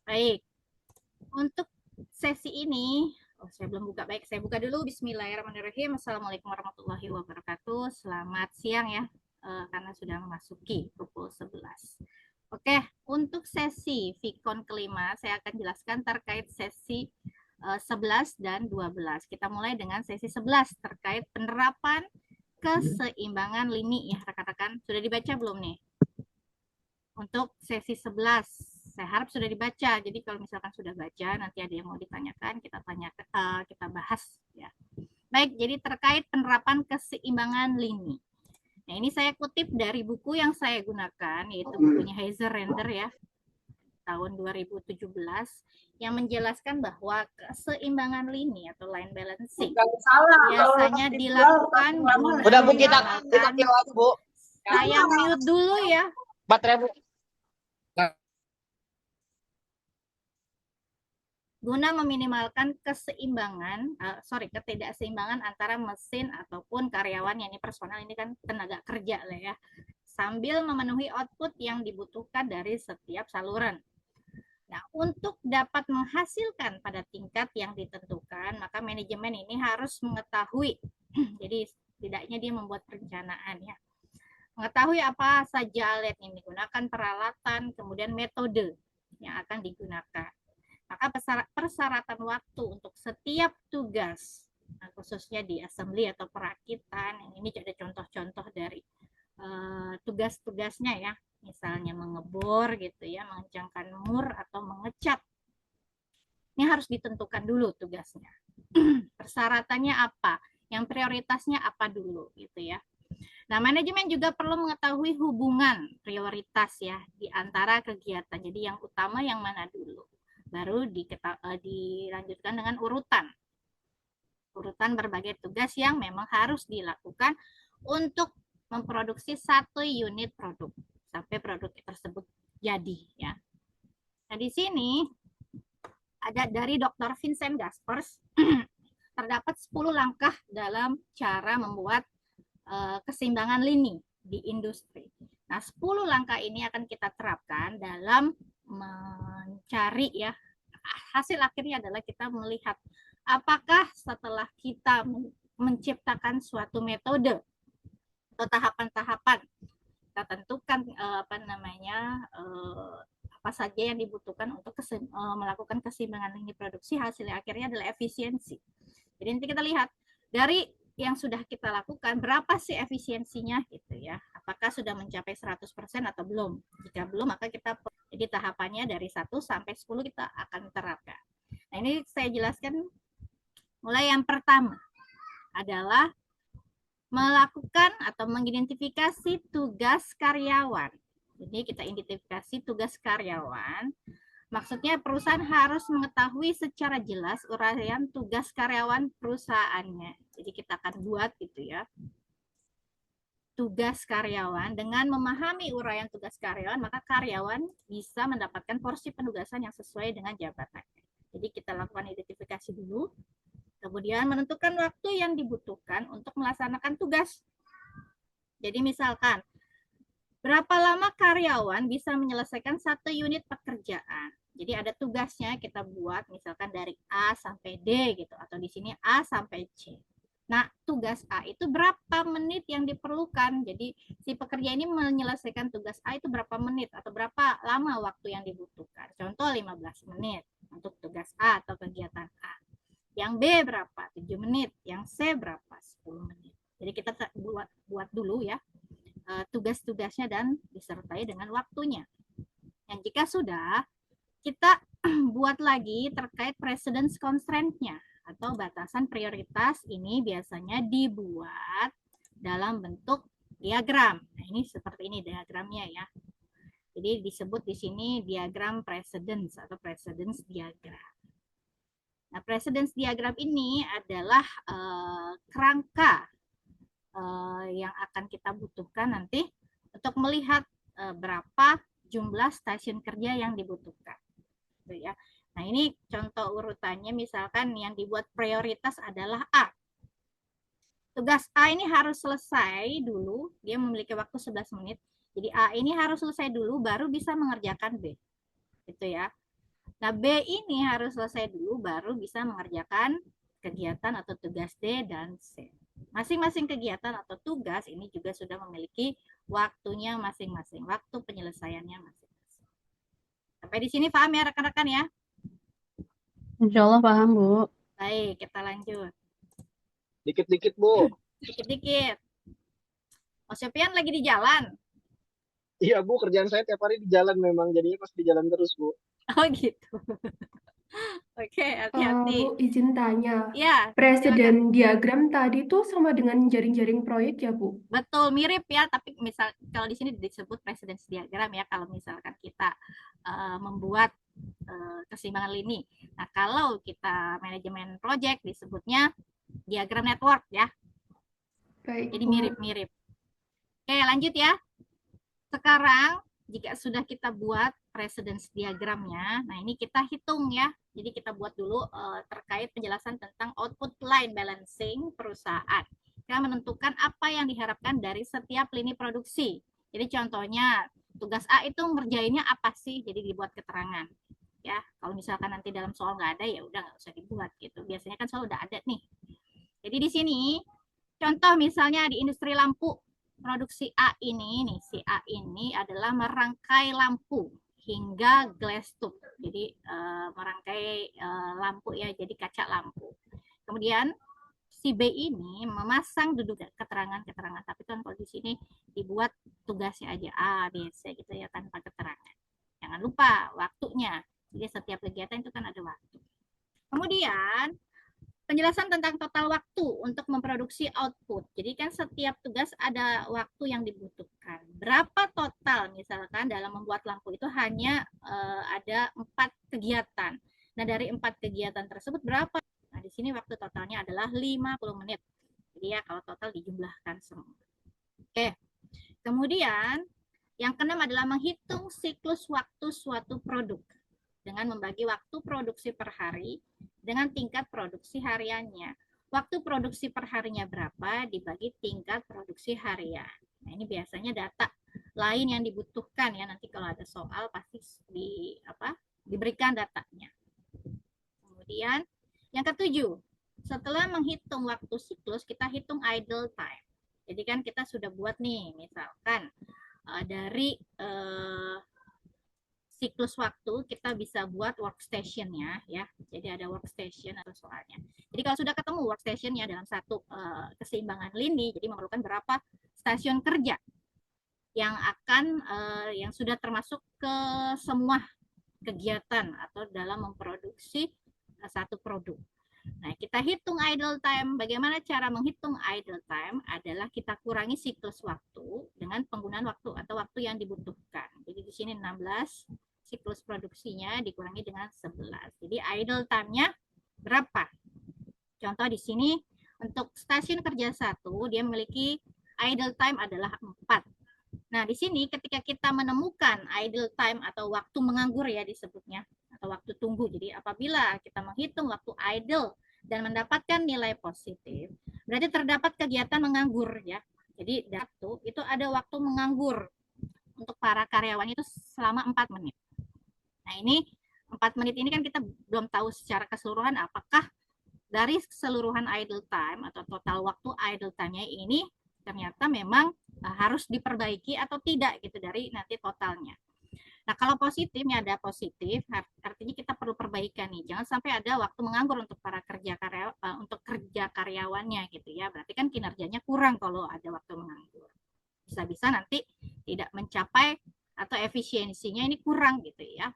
Baik, untuk sesi ini, saya belum buka. Baik, saya buka dulu. Bismillahirrahmanirrahim. Assalamualaikum warahmatullahi wabarakatuh. Selamat siang ya, karena sudah memasuki pukul 11. Oke, untuk sesi Vicon kelima, saya akan jelaskan terkait sesi 11 dan 12. Kita mulai dengan sesi 11 terkait penerapan keseimbangan lini ya rekan-rekan. Sudah dibaca belum nih? Untuk sesi 11 saya harap sudah dibaca. Jadi kalau misalkan sudah baca, nanti ada yang mau ditanyakan, kita bahas ya. Baik, jadi terkait penerapan keseimbangan lini. Nah, ini saya kutip dari buku yang saya gunakan, yaitu bukunya Heiser Render ya, tahun 2017, yang menjelaskan bahwa keseimbangan lini atau line balancing biasanya dilakukan Udah Bu, kita menggunakan, Bu. saya mute dulu ya. 4.000. Guna meminimalkan ketidakseimbangan antara mesin ataupun karyawan, yang ini personal, ini kan tenaga kerja lah ya, sambil memenuhi output yang dibutuhkan dari setiap saluran. Nah, untuk dapat menghasilkan pada tingkat yang ditentukan, maka manajemen ini harus mengetahui, jadi setidaknya dia membuat perencanaan ya, mengetahui apa saja alat yang digunakan, peralatan, kemudian metode yang akan digunakan. Maka persyaratan waktu untuk setiap tugas, khususnya di assembly atau perakitan, ini ada contoh-contoh dari tugas-tugasnya ya, misalnya mengebor gitu ya, mengencangkan mur atau mengecat. Ini harus ditentukan dulu tugasnya. Persyaratannya apa? Yang prioritasnya apa dulu gitu ya. Nah, manajemen juga perlu mengetahui hubungan prioritas ya di antara kegiatan. Jadi yang utama yang mana dulu? Baru dilanjutkan dengan urutan berbagai tugas yang memang harus dilakukan untuk memproduksi satu unit produk sampai produk tersebut jadi ya. Nah, di sini ada dari Dr. Vincent Gaspers terdapat 10 langkah dalam cara membuat keseimbangan lini di industri. Nah, 10 langkah ini akan kita terapkan dalam mencari ya, hasil akhirnya adalah kita melihat apakah setelah kita menciptakan suatu metode atau tahapan-tahapan, kita tentukan apa saja yang dibutuhkan untuk melakukan keseimbangan lini produksi, hasil akhirnya adalah efisiensi. Jadi nanti kita lihat dari yang sudah kita lakukan berapa sih efisiensinya gitu ya, apakah sudah mencapai 100% atau belum. Jika belum, maka kita, jadi tahapannya dari 1 sampai 10 kita akan terapkan. Nah, ini saya jelaskan. Mulai yang pertama adalah melakukan atau mengidentifikasi tugas karyawan. Jadi kita identifikasi tugas karyawan. Maksudnya perusahaan harus mengetahui secara jelas uraian tugas karyawan perusahaannya. Jadi kita akan buat gitu ya, tugas karyawan. Dengan memahami uraian tugas karyawan, maka karyawan bisa mendapatkan porsi penugasan yang sesuai dengan jabatannya. Jadi kita lakukan identifikasi dulu, kemudian menentukan waktu yang dibutuhkan untuk melaksanakan tugas. Jadi misalkan, berapa lama karyawan bisa menyelesaikan satu unit pekerjaan? Jadi ada tugasnya kita buat misalkan dari A sampai D gitu, atau di sini A sampai C. Nah, tugas A itu berapa menit yang diperlukan? Jadi si pekerja ini menyelesaikan tugas A itu berapa menit atau berapa lama waktu yang dibutuhkan? Contoh 15 menit untuk tugas A atau kegiatan A. Yang B berapa? 7 menit. Yang C berapa? 10 menit. Jadi kita buat dulu ya tugas-tugasnya dan disertai dengan waktunya. Dan jika sudah, kita buat lagi terkait precedence constraint-nya atau batasan prioritas. Ini biasanya dibuat dalam bentuk diagram. Nah, ini seperti ini diagramnya ya. Jadi disebut di sini diagram precedence atau precedence diagram. Nah, precedence diagram ini adalah kerangka yang akan kita butuhkan nanti untuk melihat berapa jumlah stasiun kerja yang dibutuhkan. Gitu ya. Nah, ini contoh urutannya, misalkan yang dibuat prioritas adalah A. Tugas A ini harus selesai dulu, dia memiliki waktu 11 menit. Jadi A ini harus selesai dulu baru bisa mengerjakan B. Gitu ya. Nah, B ini harus selesai dulu baru bisa mengerjakan kegiatan atau tugas D dan C. Masing-masing kegiatan atau tugas ini juga sudah memiliki waktunya masing-masing, waktu penyelesaiannya masing-masing. Sampai di sini paham ya rekan-rekan ya? Insya Allah paham, Bu. Baik, kita lanjut. Dikit-dikit, Bu. Dikit-dikit. Oh, Sofian lagi di jalan. Iya, Bu, kerjaan saya tiap hari di jalan memang. Jadinya pas di jalan terus, Bu. Oh gitu. Oke, hati-hati. Bu, izin tanya. Ya, Presiden silakan. diagram tadi tuh sama dengan jaring-jaring proyek ya, Bu? Betul, mirip ya, tapi misal kalau di sini disebut presence diagram ya, kalau misalkan kita membuat keseimbangan lini. Nah, kalau kita manajemen project disebutnya diagram network ya. Baik, Jadi Bu. mirip-mirip. Oke, lanjut ya. Sekarang jika sudah kita buat precedence diagramnya, nah ini kita hitung ya. Jadi kita buat dulu terkait penjelasan tentang output line balancing perusahaan. Kita menentukan apa yang diharapkan dari setiap lini produksi. Jadi contohnya tugas A itu ngerjainnya apa sih? Jadi dibuat keterangan. Ya, kalau misalkan nanti dalam soal nggak ada ya udah nggak usah dibuat gitu. Biasanya kan soal udah ada nih. Jadi di sini contoh misalnya di industri lampu, produksi A ini nih, si A ini adalah merangkai lampu hingga glass tube. Jadi merangkai lampu ya, jadi kaca lampu. Kemudian si B ini memasang duduk keterangan-keterangan, tapi kan kalau di sini dibuat tugasnya aja A, B, C gitu ya tanpa keterangan. Jangan lupa waktunya. Jadi setiap kegiatan itu kan ada waktu. Kemudian penjelasan tentang total waktu untuk memproduksi output. Jadi kan setiap tugas ada waktu yang dibutuhkan. Berapa total misalkan dalam membuat lampu itu hanya ada 4 kegiatan. Nah, dari 4 kegiatan tersebut berapa? Nah, di sini waktu totalnya adalah 50 menit. Jadi ya kalau total dijumlahkan semua. Oke. Kemudian yang keenam adalah menghitung siklus waktu suatu produk dengan membagi waktu produksi per hari dengan tingkat produksi hariannya. Waktu produksi per harinya berapa dibagi tingkat produksi harian. Nah, ini biasanya data lain yang dibutuhkan ya, nanti kalau ada soal pasti diberikan datanya. Kemudian yang ketujuh, setelah menghitung waktu siklus kita hitung idle time. Jadi kan kita sudah buat nih, misalkan dari siklus waktu kita bisa buat workstation-nya ya. Jadi ada workstation atau soalnya. Jadi kalau sudah ketemu workstation-nya dalam satu keseimbangan lini, jadi memerlukan berapa stasiun kerja yang akan yang sudah termasuk ke semua kegiatan atau dalam memproduksi satu produk. Nah, kita hitung idle time. Bagaimana cara menghitung idle time? Adalah kita kurangi siklus waktu dengan penggunaan waktu atau waktu yang dibutuhkan. Jadi di sini 16, siklus produksinya dikurangi dengan 11. Jadi idle time-nya berapa? Contoh di sini untuk stasiun kerja 1, dia memiliki idle time adalah 4. Nah, di sini ketika kita menemukan idle time atau waktu menganggur ya disebutnya, atau waktu tunggu. Jadi apabila kita menghitung waktu idle dan mendapatkan nilai positif, berarti terdapat kegiatan menganggur ya. Jadi itu ada waktu menganggur untuk para karyawan itu selama 4 menit. Nah, ini 4 menit ini kan kita belum tahu secara keseluruhan apakah dari keseluruhan idle time atau total waktu idle time-nya ini ternyata memang harus diperbaiki atau tidak gitu dari nanti totalnya. Nah, kalau positifnya ada positif, artinya kita perlu perbaikan nih. Jangan sampai ada waktu menganggur untuk para kerja karyawannya gitu ya. Berarti kan kinerjanya kurang kalau ada waktu menganggur. Bisa-bisa nanti tidak mencapai atau efisiensinya ini kurang gitu ya.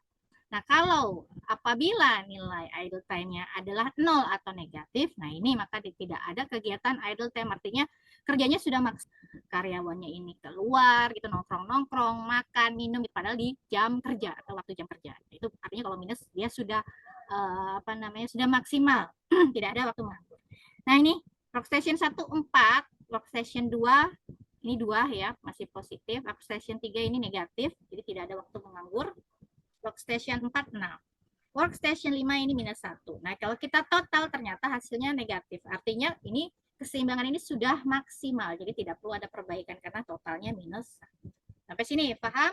Nah, kalau apabila nilai idle time-nya adalah 0 atau negatif, nah ini maka tidak ada kegiatan idle time, artinya kerjanya sudah maksimal. Karyawannya ini keluar gitu, nongkrong-nongkrong, makan, minum, padahal di jam kerja atau waktu jam kerja. Itu artinya kalau minus dia sudah sudah maksimal, tidak ada waktu menganggur. Nah, ini workstation 1 4, workstation 2 ini 2 ya, masih positif, workstation 3 ini negatif, jadi tidak ada waktu menganggur. Workstation 4, 6. Workstation 5 ini minus 1. Nah, kalau kita total ternyata hasilnya negatif. Artinya ini keseimbangan ini sudah maksimal. Jadi tidak perlu ada perbaikan karena totalnya minus 1. Sampai sini, paham?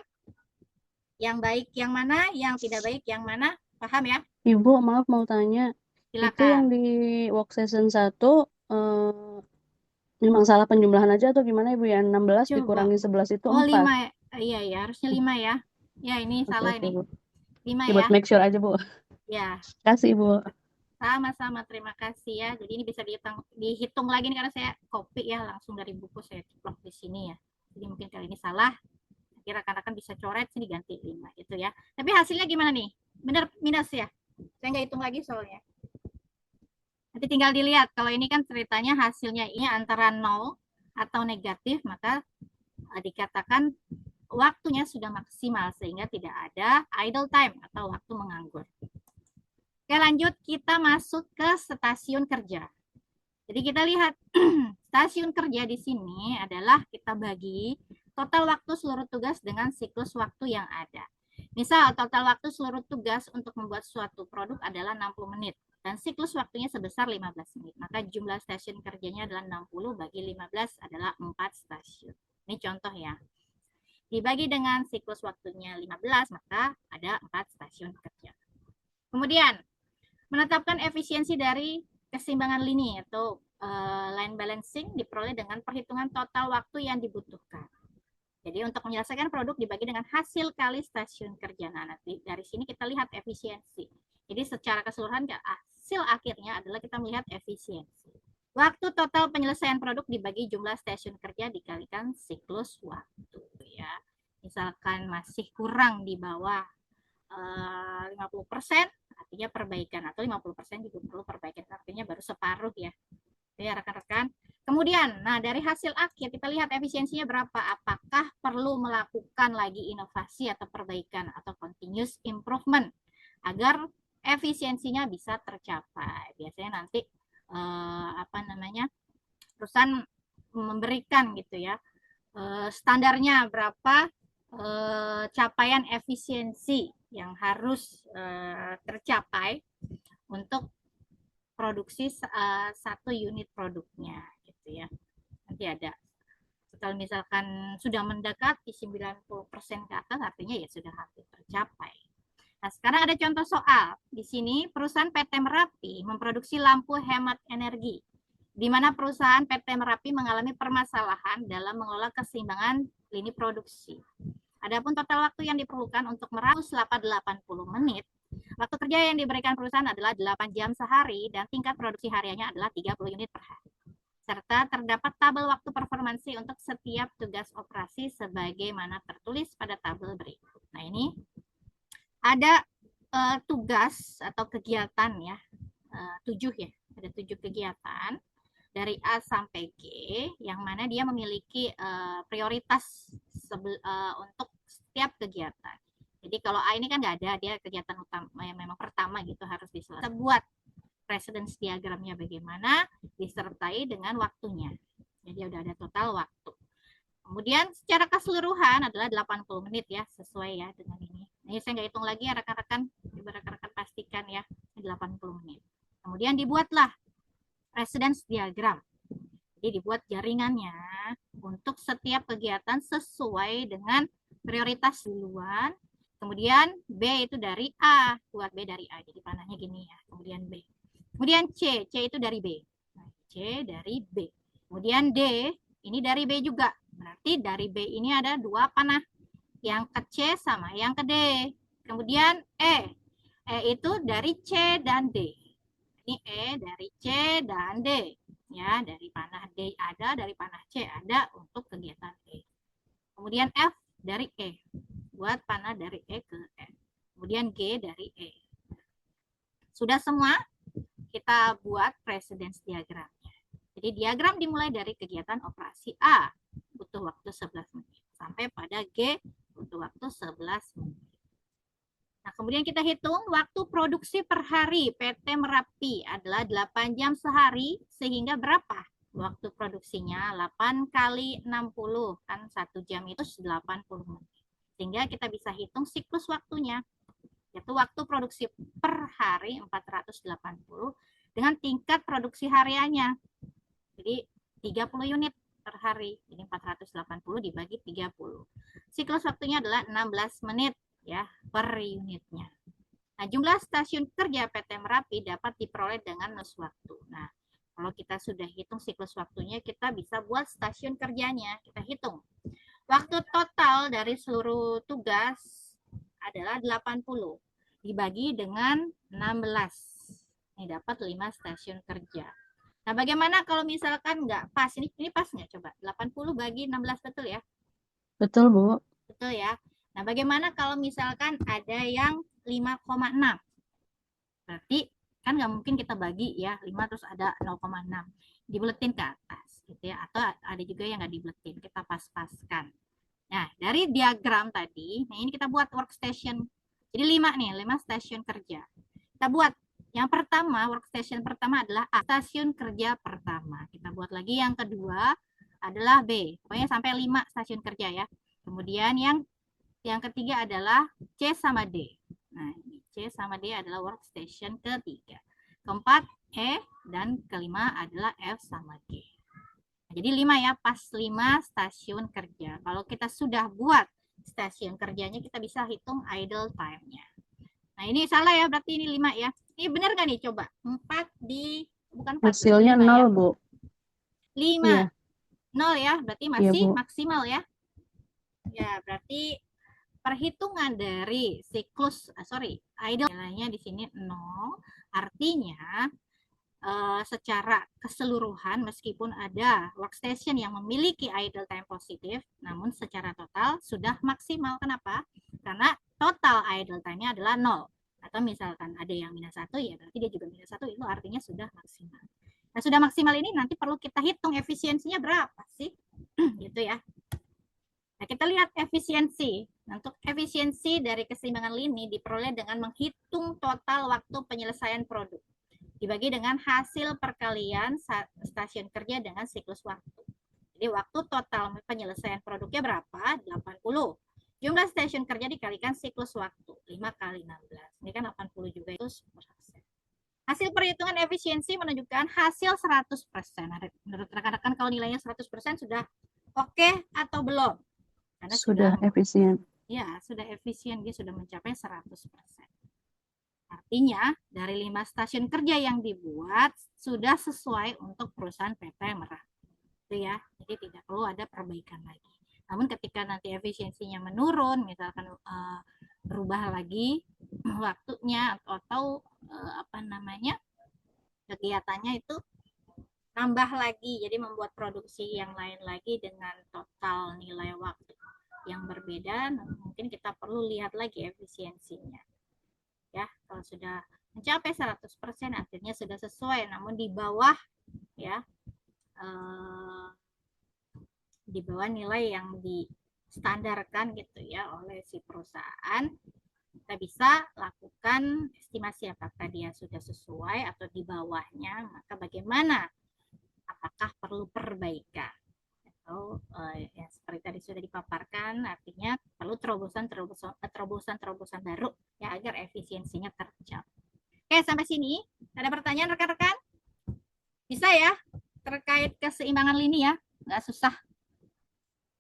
Yang baik yang mana, yang tidak baik yang mana? Paham ya? Ibu, maaf mau tanya. Itu yang Silakan. di work session 1 memang salah penjumlahan aja atau gimana Ibu ya? 16 Coba. dikurangi 11 itu Oh, 4. 5 ya. Iya ya, harusnya 5 ya. Ya, ini Oke, salah oke ini. Bu. 5 Ya, ya. buat make sure aja Bu. Ya, Kasih Ibu. sama-sama, terima kasih ya. Jadi ini bisa dihitung lagi nih karena saya copy ya langsung dari buku, saya ceplok di sini ya. Jadi mungkin kali ini salah. Nanti rekan-rekan bisa coret sini ganti 5 itu ya. Tapi hasilnya gimana nih? Benar minus ya? Saya nggak hitung lagi soalnya. Nanti tinggal dilihat. Kalau ini kan ceritanya hasilnya ini antara 0 atau negatif, maka dikatakan waktunya sudah maksimal sehingga tidak ada idle time atau waktu menganggur. Oke, lanjut kita masuk ke stasiun kerja. Jadi kita lihat stasiun kerja di sini adalah kita bagi total waktu seluruh tugas dengan siklus waktu yang ada. Misal total waktu seluruh tugas untuk membuat suatu produk adalah 60 menit dan siklus waktunya sebesar 15 menit. Maka jumlah stasiun kerjanya adalah 60 bagi 15 adalah 4 stasiun. Ini contoh ya. Dibagi dengan siklus waktunya 15, maka ada 4 stasiun kerja. Kemudian menetapkan efisiensi dari keseimbangan lini atau line balancing diperoleh dengan perhitungan total waktu yang dibutuhkan. Jadi untuk menyelesaikan produk dibagi dengan hasil kali stasiun kerja. Nah, nanti dari sini kita lihat efisiensi. Jadi secara keseluruhan hasil akhirnya adalah kita melihat efisiensi. Waktu total penyelesaian produk dibagi jumlah stasiun kerja dikalikan siklus waktu ya. Misalkan masih kurang di bawah 50%, artinya perbaikan, atau 50% juga perlu perbaikan, artinya baru separuh ya. Ya rekan-rekan. Kemudian, nah dari hasil akhir kita lihat efisiensinya berapa. Apakah perlu melakukan lagi inovasi atau perbaikan atau continuous improvement agar efisiensinya bisa tercapai. Biasanya nanti perusahaan memberikan gitu ya standarnya berapa capaian efisiensi yang harus tercapai untuk produksi satu unit produknya gitu ya. Nanti ada kalau misalkan sudah mendekati 90% ke atas artinya ya sudah hampir tercapai. Nah, sekarang ada contoh soal. Di sini perusahaan PT Merapi memproduksi lampu hemat energi, di mana perusahaan PT Merapi mengalami permasalahan dalam mengelola keseimbangan lini produksi. Adapun total waktu yang diperlukan untuk meramu selama 80 menit, waktu kerja yang diberikan perusahaan adalah 8 jam sehari dan tingkat produksi hariannya adalah 30 unit per hari. Serta terdapat tabel waktu performansi untuk setiap tugas operasi sebagaimana tertulis pada tabel berikut. Nah, ini ada tugas atau kegiatan ya, 7 ya, ada 7 kegiatan dari A sampai G yang mana dia memiliki prioritas untuk setiap kegiatan. Jadi kalau A ini kan nggak ada, dia kegiatan utama yang memang pertama gitu harus diselesaikan. Kita buat precedence diagramnya bagaimana disertai dengan waktunya. Jadi udah ada total waktu. Kemudian secara keseluruhan adalah 80 menit ya, sesuai ya dengan ini. Ini saya nggak hitung lagi ya rekan-rekan, coba rekan-rekan pastikan ya, 80 menit. Kemudian dibuatlah precedence diagram. Jadi dibuat jaringannya untuk setiap kegiatan sesuai dengan prioritas duluan. Kemudian B itu dari A, buat B dari A. Jadi panahnya gini ya. Kemudian B. Kemudian C itu dari B. Nah, C dari B. Kemudian D, ini dari B juga. Berarti dari B ini ada 2 panah. Yang ke C sama yang ke D. Kemudian E itu dari C dan D. Ini E dari C dan D. Ya, dari panah D ada, dari panah C ada untuk kegiatan E. Kemudian F dari E. Buat panah dari E ke F. Kemudian G dari E. Sudah semua? Kita buat precedence diagramnya. Jadi diagram dimulai dari kegiatan operasi A, butuh waktu 11 menit. Sampai pada G, butuh waktu 11 menit. Nah, kemudian kita hitung waktu produksi per hari PT Merapi adalah 8 jam sehari, sehingga berapa? Waktu produksinya 8 kali 60, kan 1 jam itu 80 menit. Sehingga kita bisa hitung siklus waktunya, yaitu waktu produksi per hari 480 dengan tingkat produksi hariannya. Jadi 30 unit per hari. Jadi 480 dibagi 30. Siklus waktunya adalah 16 menit ya per unitnya. Nah, jumlah stasiun kerja PT Merapi dapat diperoleh dengan nus waktu. Nah, kalau kita sudah hitung siklus waktunya, kita bisa buat stasiun kerjanya. Kita hitung. Waktu total dari seluruh tugas adalah 80. Dibagi dengan 16. Ini dapat 5 stasiun kerja. Nah, bagaimana kalau misalkan nggak pas? Ini pas nggak coba? 80 bagi 16 betul ya? Betul, Bu. Betul ya. Nah, bagaimana kalau misalkan ada yang 5,6? Berarti kan nggak mungkin kita bagi ya 5 terus ada 0,6. Dibuletin ke atas gitu ya. Atau ada juga yang nggak dibuletin. Kita pas-paskan. Nah, dari diagram tadi, nah ini kita buat workstation. Jadi 5 nih, 5 stasiun kerja. Kita buat yang pertama, workstation pertama adalah A, stasiun kerja pertama. Kita buat lagi yang kedua adalah B. Pokoknya sampai 5 stasiun kerja ya. Kemudian yang ketiga adalah C sama D. Nah, C sama D adalah workstation ketiga. Keempat E dan kelima adalah F sama G. Jadi 5 ya, pas 5 stasiun kerja. Kalau kita sudah buat stasiun kerjanya, kita bisa hitung idle time-nya. Nah, ini salah ya, berarti ini 5 ya. Ini benar nggak nih? Coba. 4 bukan 4, Hasilnya 5 nol, ya. Bu. 5. Iya, 0 ya, berarti iya, masih Bu. maksimal ya. Ya, berarti perhitungan dari siklus, idle nilainya di sini 0. Artinya secara keseluruhan meskipun ada workstation yang memiliki idle time positif, namun secara total sudah maksimal. Kenapa? Karena total idle time-nya adalah 0. Atau misalkan ada yang minus 1, ya berarti dia juga minus 1, itu artinya sudah maksimal. Nah, sudah maksimal ini nanti perlu kita hitung efisiensinya berapa sih? Gitu ya. Nah, kita lihat efisiensi. Untuk efisiensi dari keseimbangan lini diperoleh dengan menghitung total waktu penyelesaian produk dibagi dengan hasil perkalian stasiun kerja dengan siklus waktu. Jadi waktu total penyelesaian produknya berapa? 80. Jumlah stasiun kerja dikalikan siklus waktu. 5 kali 16. Ini kan 80 juga itu 10%. Hasil perhitungan efisiensi menunjukkan hasil 100%. Menurut rekan-rekan kalau nilainya 100% sudah oke atau belum? Karena Sudah efisien. Ya, sudah efisien. Dia sudah mencapai 100%. Artinya, dari 5 stasiun kerja yang dibuat sudah sesuai untuk perusahaan PT Merapi. Itu ya, jadi tidak perlu ada perbaikan lagi. Namun ketika nanti efisiensinya menurun, misalkan berubah lagi waktunya atau kegiatannya itu tambah lagi, jadi membuat produksi yang lain lagi dengan total nilai waktu yang berbeda, mungkin kita perlu lihat lagi efisiensinya. Ya, kalau sudah mencapai 100% akhirnya sudah sesuai, namun di bawah ya di bawah nilai yang distandarkan gitu ya oleh si perusahaan, kita bisa lakukan estimasi apakah dia sudah sesuai atau di bawahnya, maka bagaimana, apakah perlu perbaikan atau ya seperti tadi sudah dipaparkan, artinya perlu terobosan baru ya agar efisiensinya tercapai. Oke, sampai sini ada pertanyaan rekan-rekan? Bisa ya terkait keseimbangan lini ya, nggak susah.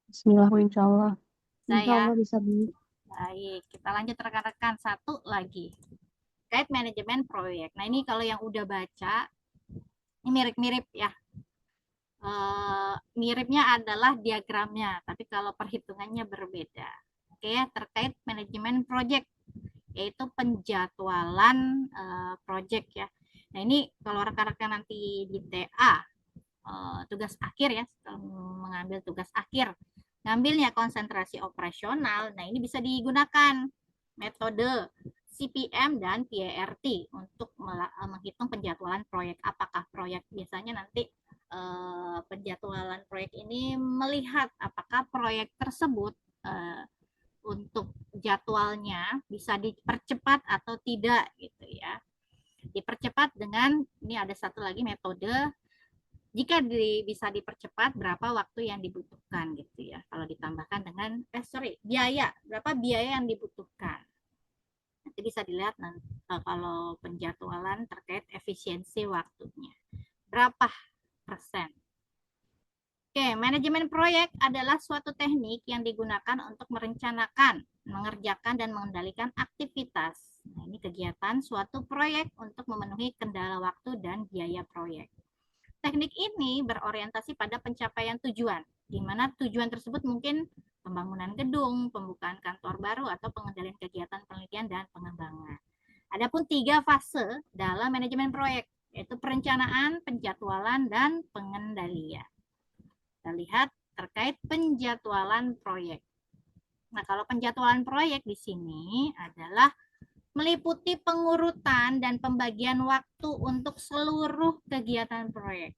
Bismillah, insya Allah. Insya Allah bisa, Bu. Baik, kita lanjut rekan-rekan, satu lagi terkait manajemen proyek. Nah, ini kalau yang udah baca ini mirip-mirip ya. Miripnya adalah diagramnya, tapi kalau perhitungannya berbeda. Oke, terkait manajemen proyek, yaitu penjadwalan proyek ya. Nah, ini kalau rekan-rekan nanti di TA tugas akhir ya, mengambil tugas akhir, ngambilnya konsentrasi operasional. Nah, ini bisa digunakan metode CPM dan PERT untuk menghitung penjadwalan proyek. Apakah proyek biasanya nanti penjadwalan proyek ini melihat apakah proyek tersebut untuk jadwalnya bisa dipercepat atau tidak gitu ya. Dipercepat dengan, ini ada satu lagi metode, jika bisa dipercepat berapa waktu yang dibutuhkan gitu ya. Kalau ditambahkan dengan biaya, berapa biaya yang dibutuhkan. Nanti bisa dilihat nanti kalau penjadwalan terkait efisiensi waktunya. Berapa persen? Oke, manajemen proyek adalah suatu teknik yang digunakan untuk merencanakan, mengerjakan, dan mengendalikan aktivitas. Nah, ini kegiatan suatu proyek untuk memenuhi kendala waktu dan biaya proyek. Teknik ini berorientasi pada pencapaian tujuan, di mana tujuan tersebut mungkin pembangunan gedung, pembukaan kantor baru, atau pengendalian kegiatan penelitian dan pengembangan. Adapun 3 fase dalam manajemen proyek, yaitu perencanaan, penjadwalan, dan pengendalian. Kita lihat terkait penjadwalan proyek. Nah, kalau penjadwalan proyek di sini adalah meliputi pengurutan dan pembagian waktu untuk seluruh kegiatan proyek.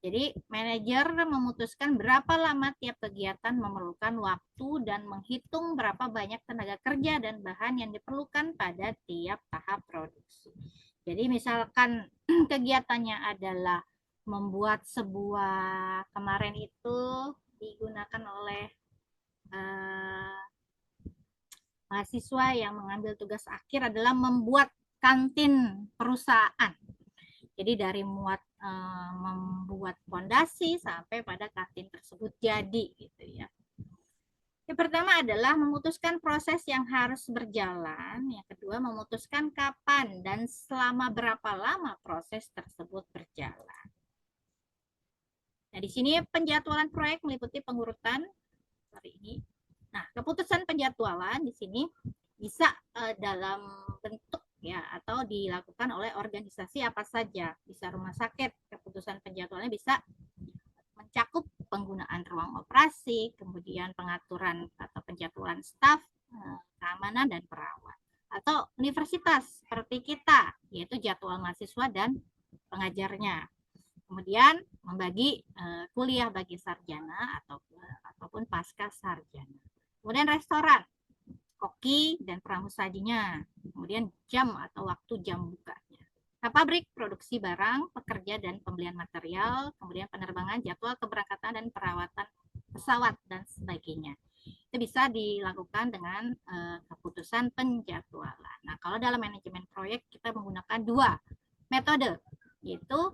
Jadi, manajer memutuskan berapa lama tiap kegiatan memerlukan waktu dan menghitung berapa banyak tenaga kerja dan bahan yang diperlukan pada tiap tahap produksi. Jadi, misalkan kegiatannya adalah membuat sebuah, kemarin itu digunakan oleh mahasiswa yang mengambil tugas akhir adalah membuat kantin perusahaan. Jadi dari membuat fondasi sampai pada kantin tersebut jadi gitu ya. Yang pertama adalah memutuskan proses yang harus berjalan. Yang kedua, memutuskan kapan dan selama berapa lama proses tersebut berjalan. Nah, di sini penjadwalan proyek meliputi pengurutan ini. Nah, keputusan penjadwalan di sini bisa dalam bentuk ya atau dilakukan oleh organisasi apa saja. Bisa rumah sakit, keputusan penjadwalannya bisa mencakup penggunaan ruang operasi, kemudian pengaturan atau penjadwalan staf, keamanan dan perawat. Atau universitas seperti kita, yaitu jadwal mahasiswa dan pengajarnya. Kemudian membagi kuliah bagi sarjana ataupun pasca sarjana. Kemudian restoran, koki dan pramusajinya. Kemudian jam atau waktu jam bukanya. Nah, pabrik, produksi barang, pekerja dan pembelian material, kemudian penerbangan, jadwal keberangkatan dan perawatan pesawat dan sebagainya. Itu bisa dilakukan dengan keputusan penjadwalan. Nah, kalau dalam manajemen proyek kita menggunakan 2 metode, yaitu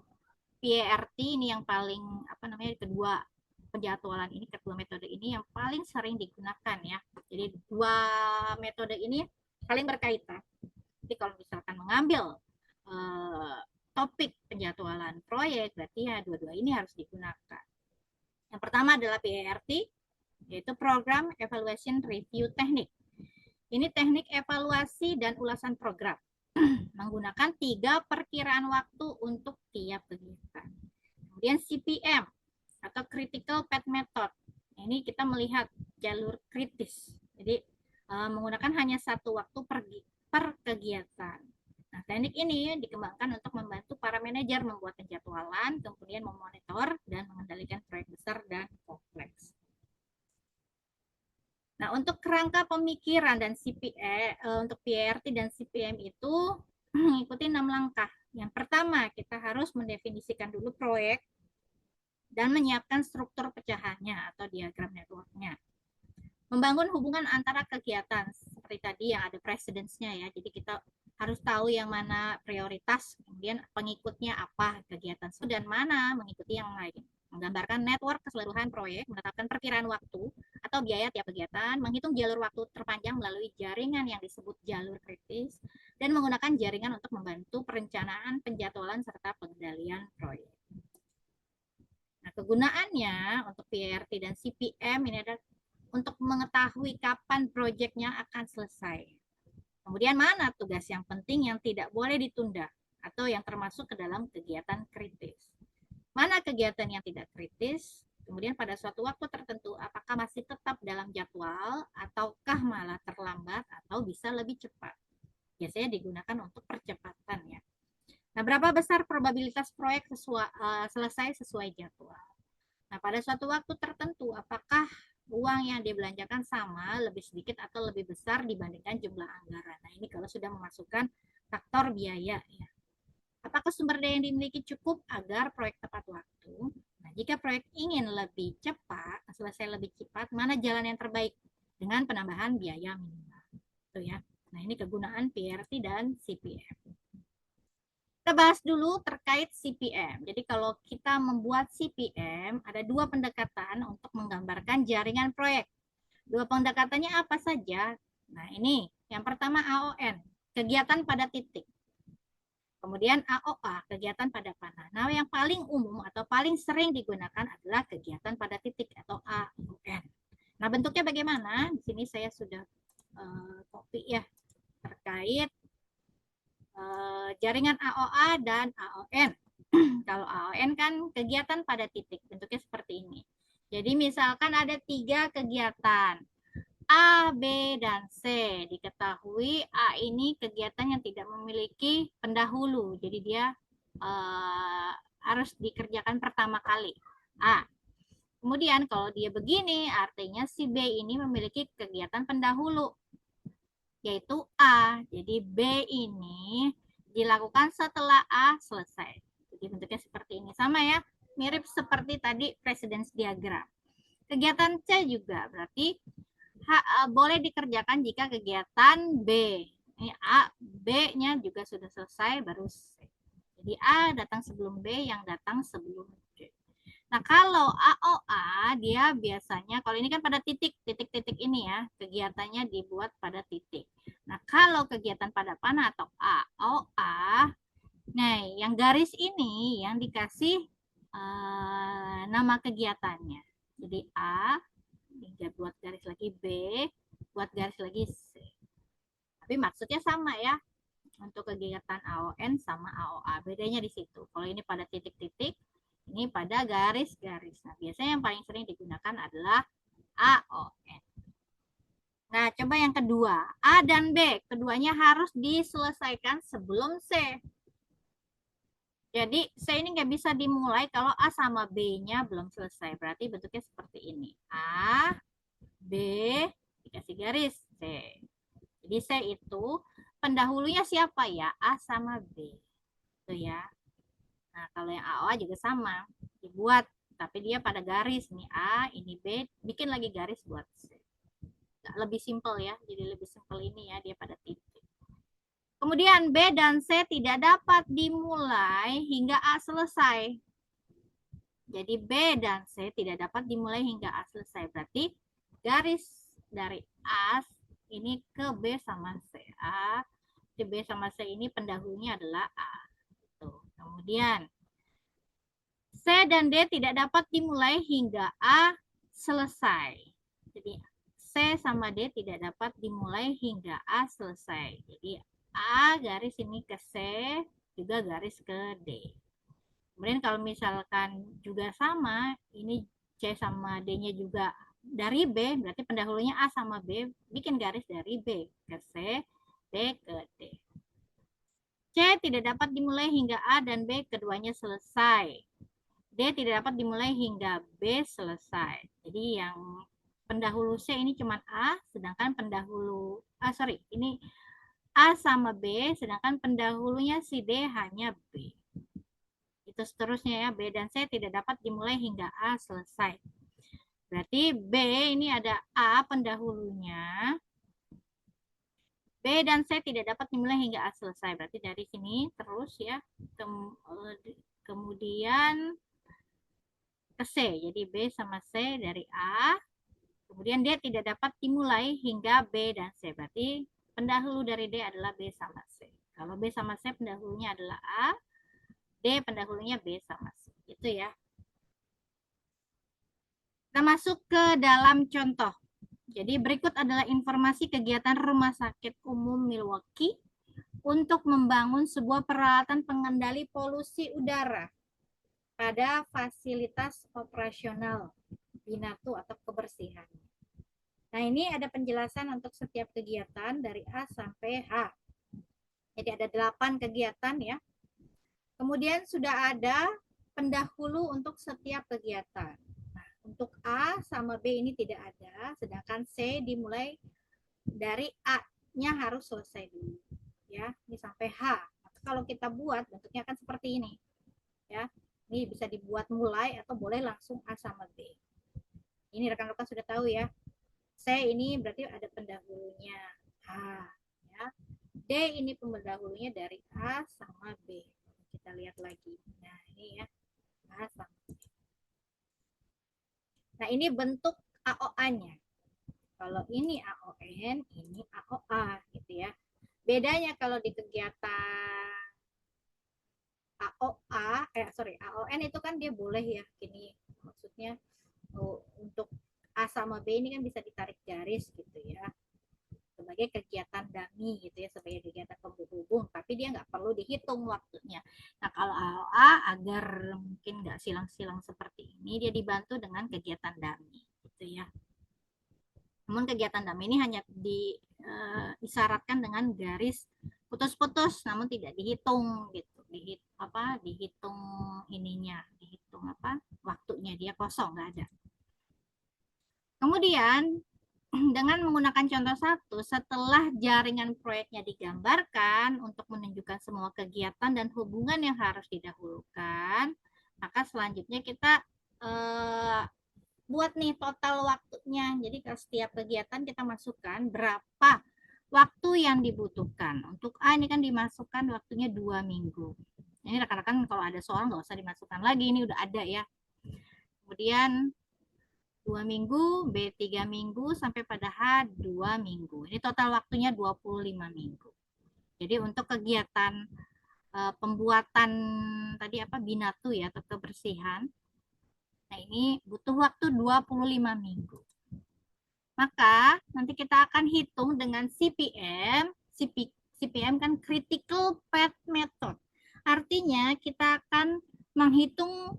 PERT ini yang paling kedua penjadwalan ini, kedua metode ini yang paling sering digunakan ya. Jadi 2 metode ini paling berkaitan. Jadi kalau misalkan mengambil topik penjadwalan proyek, berarti ya dua-dua ini harus digunakan. Yang pertama adalah PERT, yaitu Program Evaluation Review Technique. Ini teknik evaluasi dan ulasan program. Menggunakan 3 perkiraan waktu untuk tiap kegiatan. Kemudian CPM atau Critical Path Method. Ini kita melihat jalur kritis. Jadi menggunakan hanya 1 waktu per kegiatan. Nah, teknik ini dikembangkan untuk membantu para manajer membuat penjadwalan, kemudian memonitor dan mengendalikan proyek besar dan kompleks. Nah, untuk kerangka pemikiran dan untuk PERT dan CPM itu mengikuti 6 langkah. Yang pertama, kita harus mendefinisikan dulu proyek dan menyiapkan struktur pecahannya atau diagram networknya. Membangun hubungan antara kegiatan, seperti tadi yang ada precedence-nya ya. Jadi kita harus tahu yang mana prioritas, kemudian pengikutnya apa kegiatan, dan mana mengikuti yang lain. Menggambarkan network keseluruhan proyek, menetapkan perkiraan waktu atau biaya tiap kegiatan, menghitung jalur waktu terpanjang melalui jaringan yang disebut jalur kritis, dan menggunakan jaringan untuk membantu perencanaan, penjadwalan, serta pengendalian proyek. Nah, kegunaannya untuk PERT dan CPM ini adalah untuk mengetahui kapan proyeknya akan selesai. Kemudian mana tugas yang penting yang tidak boleh ditunda atau yang termasuk ke dalam kegiatan kritis. Mana kegiatan yang tidak kritis, kemudian pada suatu waktu tertentu apakah masih tetap dalam jadwal ataukah malah terlambat atau bisa lebih cepat. Biasanya digunakan untuk percepatan ya. Nah, berapa besar probabilitas proyek selesai sesuai jadwal. Nah, pada suatu waktu tertentu apakah uang yang dibelanjakan sama, lebih sedikit atau lebih besar dibandingkan jumlah anggaran. Nah, ini kalau sudah memasukkan faktor biaya ya. Apakah sumber daya yang dimiliki cukup agar proyek tepat waktu? Nah, jika proyek ingin lebih cepat, selesai lebih cepat, mana jalan yang terbaik dengan penambahan biaya minimal? Itu ya. Nah, ini kegunaan PERT dan CPM. Kita bahas dulu terkait CPM. Jadi kalau kita membuat CPM, ada dua pendekatan untuk menggambarkan jaringan proyek. Dua pendekatannya apa saja? Nah ini, yang pertama AON, kegiatan pada titik. Kemudian AOA, kegiatan pada panah. Nah, yang paling umum atau paling sering digunakan adalah kegiatan pada titik atau AON. Nah, bentuknya bagaimana? Di sini saya sudah copy ya terkait jaringan AOA dan AON. Kalau AON kan kegiatan pada titik, bentuknya seperti ini. Jadi misalkan ada 3 kegiatan. A, B, dan C. Diketahui A ini kegiatan yang tidak memiliki pendahulu. Jadi dia harus dikerjakan pertama kali. A. Kemudian kalau dia begini, artinya si B ini memiliki kegiatan pendahulu, yaitu A. Jadi B ini dilakukan setelah A selesai. Jadi bentuknya seperti ini. Sama ya, mirip seperti tadi precedence diagram. Kegiatan C juga berarti boleh dikerjakan jika kegiatan B. Ini A, B-nya juga sudah selesai, baru C. Jadi A datang sebelum B, yang datang sebelum C. Nah, kalau AOA, dia biasanya, kalau ini kan pada titik-titik ini ya, kegiatannya dibuat pada titik. Nah, kalau kegiatan pada panah atau AOA, nah, yang garis ini yang dikasih nama kegiatannya. Jadi A, buat garis lagi B, buat garis lagi C. Tapi maksudnya sama ya, untuk kegiatan AON sama AOA. Bedanya di situ. Kalau ini pada titik-titik, ini pada garis-garis. Nah, biasanya yang paling sering digunakan adalah AON. Nah, coba yang kedua. A dan B, keduanya harus diselesaikan sebelum C. Jadi, C ini nggak bisa dimulai kalau A sama B-nya belum selesai. Berarti bentuknya seperti ini. A, B, dikasih garis C. Jadi C itu pendahulunya siapa ya? A sama B. Itu ya. Nah, kalau yang AOA juga sama. Dibuat, tapi dia pada garis. Ini A, ini B. Bikin lagi garis buat C. Lebih simpel ya. Jadi lebih simpel ini ya. Dia pada titik. Kemudian B dan C tidak dapat dimulai hingga A selesai. Jadi B dan C tidak dapat dimulai hingga A selesai. Berarti garis dari A ini ke B sama C. A, B sama C ini pendahulunya adalah A. Tuh. Kemudian C dan D tidak dapat dimulai hingga A selesai. Jadi C sama D tidak dapat dimulai hingga A selesai. Jadi A garis ini ke C, juga garis ke D. Kemudian kalau misalkan juga sama, ini C sama D-nya juga dari B, berarti pendahulunya A sama B, bikin garis dari B ke C, D ke D. C tidak dapat dimulai hingga A dan B keduanya selesai. D tidak dapat dimulai hingga B selesai. Jadi yang pendahulu C ini cuma A, sedangkan pendahulu, ini A sama B, sedangkan pendahulunya si D hanya B. Itu seterusnya ya, B dan C tidak dapat dimulai hingga A selesai. Berarti B ini ada A pendahulunya, B dan C tidak dapat dimulai hingga A selesai. Berarti dari sini terus ya, kemudian ke C. Jadi B sama C dari A, kemudian D tidak dapat dimulai hingga B dan C. Berarti pendahulu dari D adalah B sama C. Kalau B sama C pendahulunya adalah A, D pendahulunya B sama C. Itu ya. Kita masuk ke dalam contoh. Jadi berikut adalah informasi kegiatan Rumah Sakit Umum Milwaukee untuk membangun sebuah peralatan pengendali polusi udara pada fasilitas operasional binatu atau kebersihan. Nah, ini ada penjelasan untuk setiap kegiatan dari A sampai H. Jadi ada 8 kegiatan ya. Kemudian sudah ada pendahulu untuk setiap kegiatan. Nah, untuk A sama B ini tidak ada, sedangkan C dimulai dari A-nya harus selesai dulu. Ya, ini sampai H. Maka kalau kita buat bentuknya akan seperti ini. Ya. Ini bisa dibuat mulai atau boleh langsung A sama B. Ini rekan-rekan sudah tahu ya. C ini berarti ada pendahulunya A. Ya. D ini pendahulunya dari A sama B. kita lihat lagi. Nah, ini ya, bahasa. Nah, ini bentuk AOA-nya. Kalau ini AON, ini AOA gitu ya. Bedanya kalau di kegiatan AON itu kan dia boleh ya, gini maksudnya untuk A sama B ini kan bisa ditarik garis gitu ya, sebagai kegiatan dummy gitu ya, sebagai kegiatan penghubung, tapi dia nggak perlu dihitung waktunya. Nah, kalau AOA agar mungkin nggak silang-silang seperti ini, dia dibantu dengan kegiatan dummy gitu ya. Namun kegiatan dummy ini hanya disyaratkan dengan garis putus-putus, namun tidak dihitung gitu, dihitung ininya, dihitung waktunya, dia kosong, nggak ada. Kemudian dengan menggunakan contoh 1, setelah jaringan proyeknya digambarkan untuk menunjukkan semua kegiatan dan hubungan yang harus didahulukan, maka selanjutnya kita buat nih total waktunya. Jadi ke setiap kegiatan kita masukkan berapa waktu yang dibutuhkan. Untuk A ini kan dimasukkan waktunya 2 minggu. Ini rekan-rekan kalau ada soal nggak usah dimasukkan lagi, ini udah ada ya. Kemudian 2 minggu, B 3 minggu, sampai pada H 2 minggu. Ini total waktunya 25 minggu. Jadi untuk kegiatan pembuatan tadi binatu ya, atau kebersihan, nah ini butuh waktu 25 minggu. Maka nanti kita akan hitung dengan CPM. CPM kan Critical Path Method. Artinya kita akan menghitung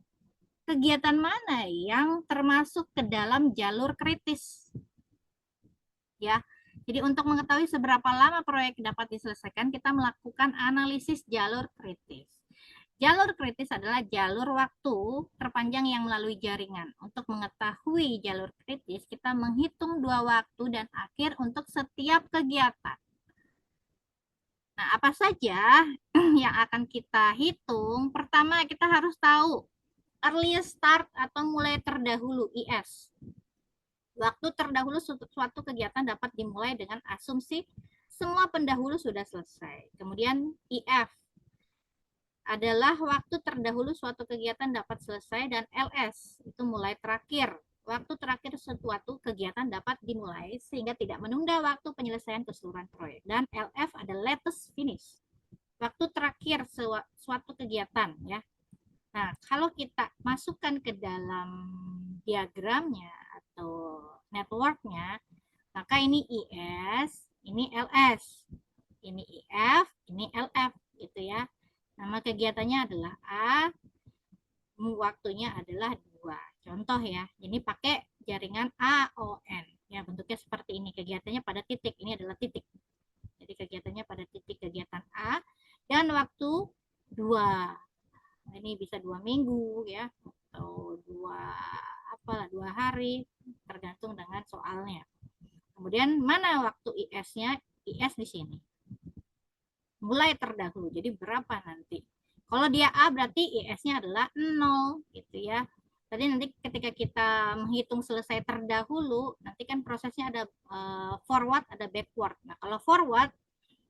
kegiatan mana yang termasuk ke dalam jalur kritis. Ya. Jadi untuk mengetahui seberapa lama proyek dapat diselesaikan, kita melakukan analisis jalur kritis. Jalur kritis adalah jalur waktu terpanjang yang melalui jaringan. Untuk mengetahui jalur kritis, kita menghitung 2 waktu dan akhir untuk setiap kegiatan. Nah, apa saja yang akan kita hitung? Pertama, kita harus tahu earliest start atau mulai terdahulu, IS. Waktu terdahulu suatu kegiatan dapat dimulai dengan asumsi semua pendahulu sudah selesai. Kemudian IF adalah waktu terdahulu suatu kegiatan dapat selesai, dan LS itu mulai terakhir. Waktu terakhir suatu kegiatan dapat dimulai sehingga tidak menunda waktu penyelesaian keseluruhan proyek. Dan LF adalah latest finish. Waktu terakhir suatu kegiatan ya. Nah, kalau kita masukkan ke dalam diagramnya atau networknya, maka ini IS, ini LS, ini IF, ini LF, gitu ya. Nama kegiatannya adalah A, waktunya adalah 2. Contoh ya, ini pakai jaringan AON. Ya, bentuknya seperti ini, kegiatannya pada titik, ini adalah titik. Jadi kegiatannya pada titik, kegiatan A, dan waktu 2. Nah, ini bisa 2 minggu ya, atau 2 hari, tergantung dengan soalnya. Kemudian mana waktu IS-nya? IS di sini. Mulai terdahulu. Jadi berapa nanti? Kalau dia A berarti IS-nya adalah 0 gitu ya. Tadi nanti ketika kita menghitung selesai terdahulu, nanti kan prosesnya ada forward, ada backward. Nah, kalau forward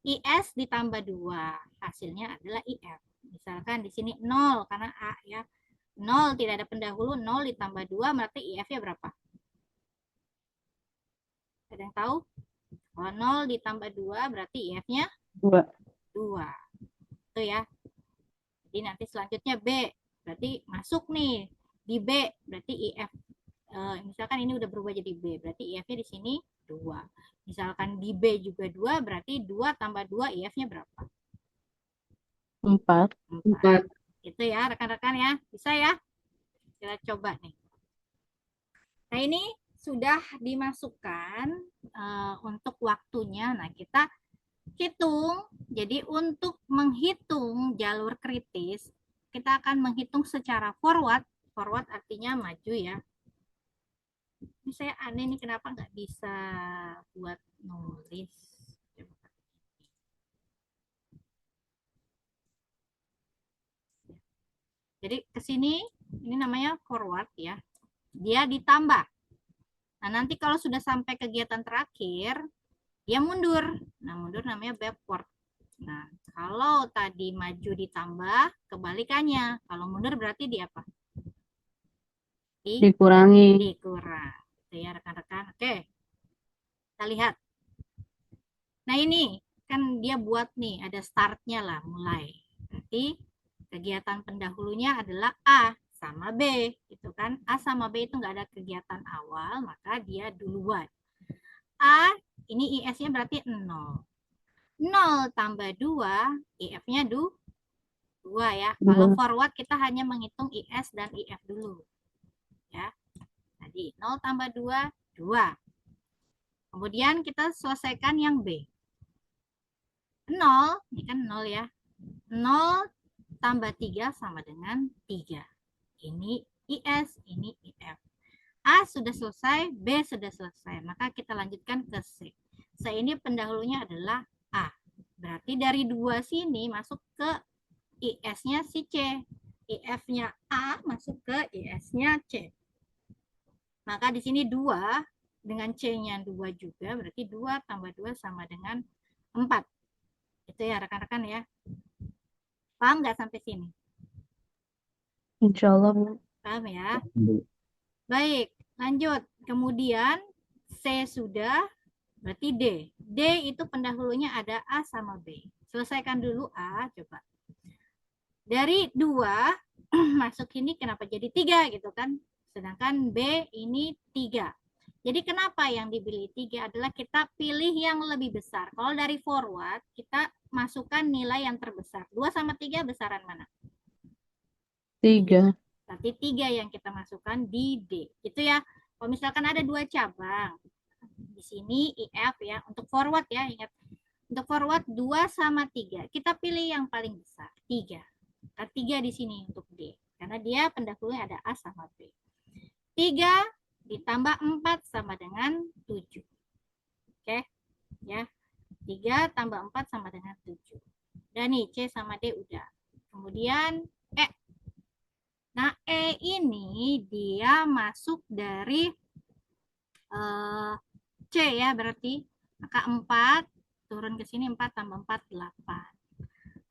IS ditambah 2, hasilnya adalah IF. Misalkan di sini 0 karena A ya. 0 tidak ada pendahulu, 0 ditambah 2 berarti IF-nya berapa? Ada yang tahu? Kalau 0 ditambah 2 berarti IF-nya 2. 2. Itu ya. Jadi nanti selanjutnya B. Berarti masuk nih. Di B berarti IF. Misalkan ini udah berubah jadi B. Berarti IF-nya di sini 2. Misalkan di B juga 2, berarti 2 tambah 2 IF-nya berapa? 4. 4. Itu ya rekan-rekan ya. Bisa ya? Kita coba nih. Nah ini sudah dimasukkan untuk waktunya. Nah kita hitung. Jadi untuk menghitung jalur kritis, kita akan menghitung secara forward. Forward artinya maju ya. Ini saya aneh nih kenapa nggak bisa buat nulis. Jadi ke sini ini namanya forward ya. Dia ditambah. Nah, nanti kalau sudah sampai kegiatan terakhir, dia mundur. Nah, mundur namanya backward. Nah, Kalau tadi maju ditambah, kebalikannya. Kalau mundur berarti di apa? Dikurangi. Dikurang. Itu ya rekan-rekan. Oke. Kita lihat. Nah ini kan dia buat nih, ada startnya lah, mulai. Berarti kegiatan pendahulunya adalah A sama B. Gitu kan. A sama B itu nggak ada kegiatan awal, maka dia duluan. A, ini IS-nya berarti 0. 0 tambah 2, IF-nya 2 ya. Kalau 2. forward kita hanya menghitung IS dan IF dulu. Ya. Tadi 0 tambah 2, 2. Kemudian kita selesaikan yang B. 0, ini kan 0 ya. 0 tambah 3 sama dengan 3. Ini IS, ini IF. A sudah selesai, B sudah selesai. Maka kita lanjutkan ke C. C ini pendahulunya adalah A. Berarti dari 2 sini masuk ke IS-nya si C. IF-nya A masuk ke IS-nya C. Maka di sini 2 dengan C-nya 2 juga, berarti 2 tambah 2 sama dengan 4. Itu ya rekan-rekan ya. Paham nggak sampai sini? Insya Allah, Bu. Paham ya? Baik, lanjut. Kemudian C sudah, berarti D. D itu pendahulunya ada A sama B. Selesaikan dulu A, coba. Dari 2 masuk ini kenapa jadi 3 gitu kan? Sedangkan B ini 3. Jadi kenapa yang dipilih 3 adalah kita pilih yang lebih besar. Kalau dari forward, kita masukkan nilai yang terbesar. 2 sama 3 besaran mana? 3. Berarti 3 yang kita masukkan di D. Itu ya. Kalau misalkan ada 2 cabang. Di sini IF ya. Untuk forward ya. Ingat. Untuk forward 2 sama 3. Kita pilih yang paling besar. 3. 3 di sini untuk D. Karena dia pendahulunya ada A sama B. 3 ditambah 4 sama dengan 7. Oke. Ya. 3 tambah 4 sama dengan 7. Dan nih C sama D udah. Kemudian E. Nah, E ini dia masuk dari C ya berarti. Maka 4 turun ke sini 4 tambah 4 8.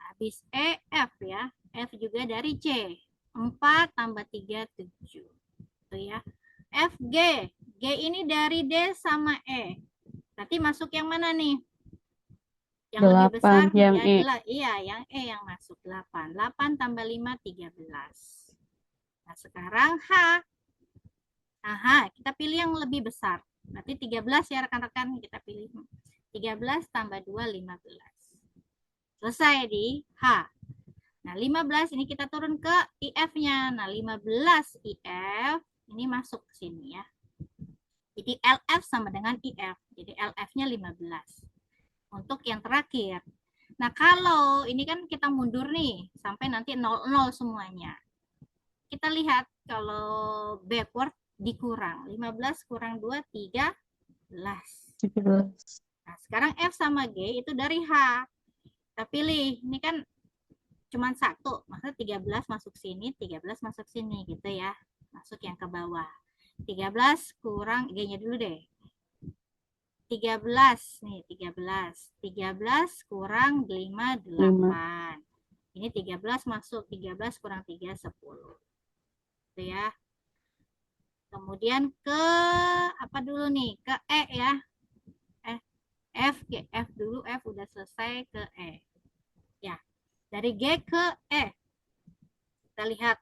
Habis E F ya. F juga dari C. 4 tambah 3 7. Itu ya. F G. G ini dari D sama E. Berarti masuk yang mana nih? Yang lebih 8. besar Yang ya E. iya, yang E yang masuk 8. 8 tambah 5 13. Nah, sekarang H. Nah, kita pilih yang lebih besar. Berarti 13 ya rekan-rekan, kita pilih 13 tambah 2 15. Selesai di H. Nah, 15 ini kita turun ke IF-nya. Nah, 15 IF ini masuk ke sini ya. Jadi LF sama dengan IF. Jadi LF-nya 15. Untuk yang terakhir. Nah, kalau ini kan kita mundur nih sampai nanti 00 semuanya. Kita lihat kalau backward dikurang. 15 kurang 2 13. 17. Nah, sekarang F sama G itu dari H. Kita pilih. Ini kan cuma 1. Maksudnya 13 masuk sini, 13 masuk sini gitu ya. Masuk yang ke bawah. 13 kurang G-nya dulu deh. 13 nih, 13. 13 kurang 5 8. Ini 13 masuk, 13 kurang 3 10. Itu ya. Kemudian ke apa dulu nih? Ke E ya. F, G, F dulu, F udah selesai, ke E. Ya. Dari G ke E. Kita lihat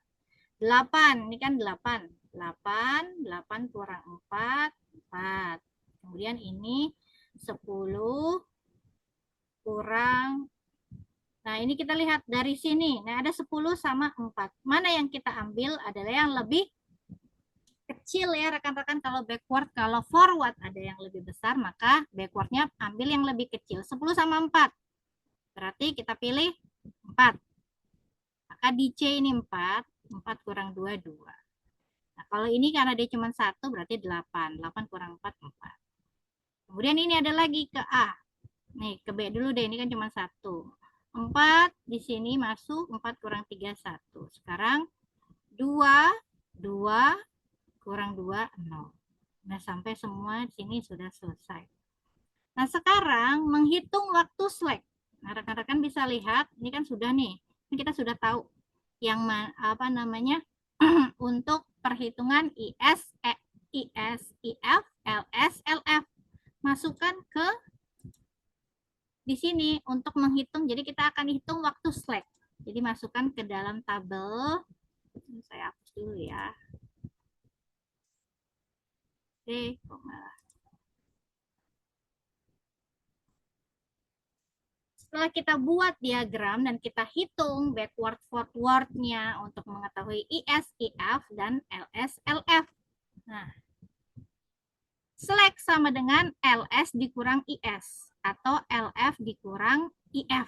8, ini kan 8. 8 kurang 4 4. Kemudian ini 10 kurang. Nah, ini kita lihat dari sini. Nah, ada 10 sama 4. Mana yang kita ambil adalah yang lebih kecil ya rekan-rekan. Kalau backward, kalau forward ada yang lebih besar, maka backwardnya ambil yang lebih kecil. 10 sama 4. Berarti kita pilih 4. Maka di C ini 4. 4 kurang 2, 2. Nah, kalau ini karena dia cuma 1, berarti 8. 8 kurang 4, 4. Kemudian ini ada lagi ke A. Nih, ke B dulu deh. Ini kan cuma 1. 4 di sini masuk. 4 kurang 3, 1. Sekarang 2 kurang 2, 0. Nah, sampai semua di sini sudah selesai. Nah, sekarang menghitung waktu slack. Nah, rekan-rekan bisa lihat, ini kan sudah nih, ini kita sudah tahu yang apa namanya untuk perhitungan IS, IF, LS, LF. Masukkan ke di sini untuk menghitung. Jadi kita akan hitung waktu slack. Jadi masukkan ke dalam tabel. Saya hapus dulu ya. Oke, setelah kita buat diagram dan kita hitung backward forward-nya untuk mengetahui IS, IF, dan LS, LF. Nah, slack sama dengan LS dikurang IS atau LF dikurang IF.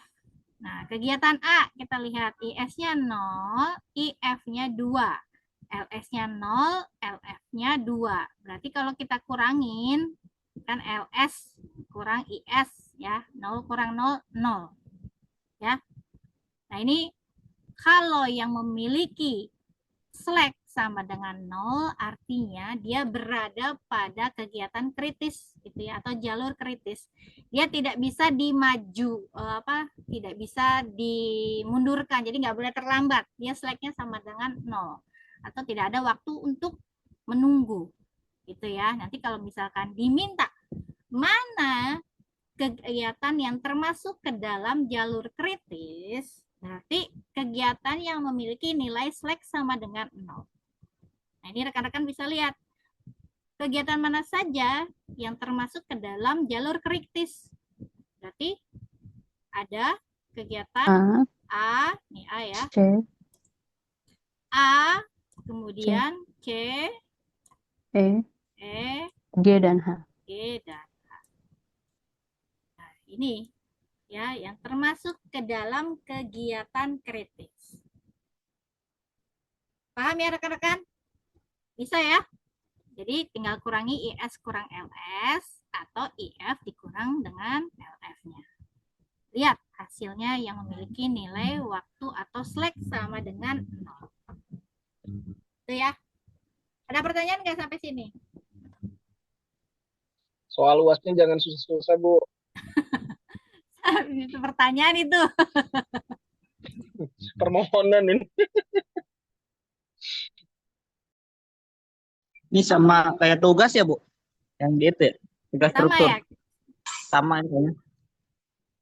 Nah, kegiatan A kita lihat IS-nya 0, IF-nya 2. LS-nya 0, LF-nya 2. Berarti kalau kita kurangin kan LS kurang IS ya, 0 kurang 0, 0. Ya. Nah, ini kalau yang memiliki slack sama dengan 0 artinya dia berada pada kegiatan kritis gitu ya, atau jalur kritis. Dia tidak bisa dimaju tidak bisa dimundurkan. Jadi nggak boleh terlambat. Dia slacknya sama dengan 0 atau tidak ada waktu untuk menunggu gitu ya. Nanti kalau misalkan diminta mana kegiatan yang termasuk ke dalam jalur kritis, berarti kegiatan yang memiliki nilai slack sama dengan 0. Nah, ini rekan-rekan bisa lihat kegiatan mana saja yang termasuk ke dalam jalur kritis. Berarti ada kegiatan A, ini A ya. C, A, kemudian C, E, E, G, dan H. G, dan H. Nah, ini ya yang termasuk ke dalam kegiatan kritis. Paham ya rekan-rekan? Bisa ya? Jadi tinggal kurangi IS kurang LS atau IF dikurang dengan LF-nya. Lihat hasilnya yang memiliki nilai waktu atau slack sama dengan 0. Itu ya. Ada pertanyaan nggak sampai sini? Soal UASnya jangan susah-susah, Bu. Itu pertanyaan itu. Permohonan ini. Ini sama kayak tugas ya, Bu? Yang gitu ya? Tugas Sama struktur. ya? Sama ini.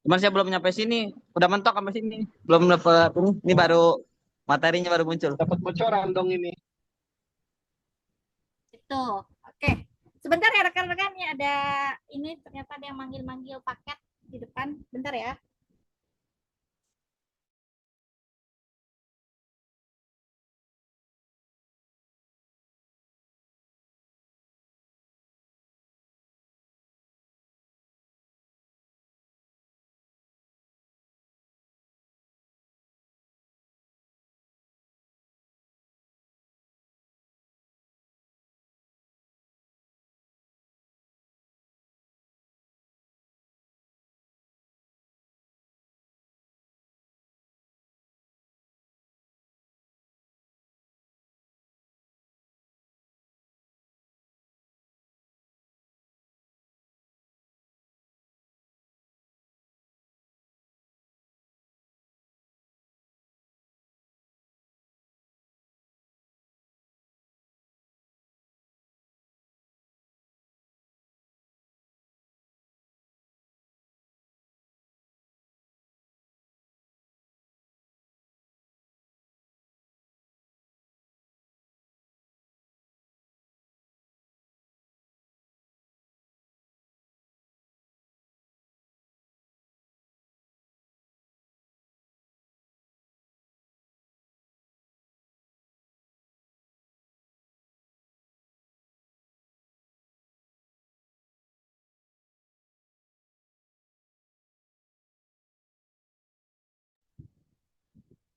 Cuman saya belum nyampe sini. Udah mentok sampai sini. Belum dapat ini. Ini baru materinya baru muncul. Dapat bocoran dong ini. Itu. Oke. Sebentar ya rekan-rekan, ya ada ini ternyata ada yang manggil-manggil paket di depan. Bentar ya.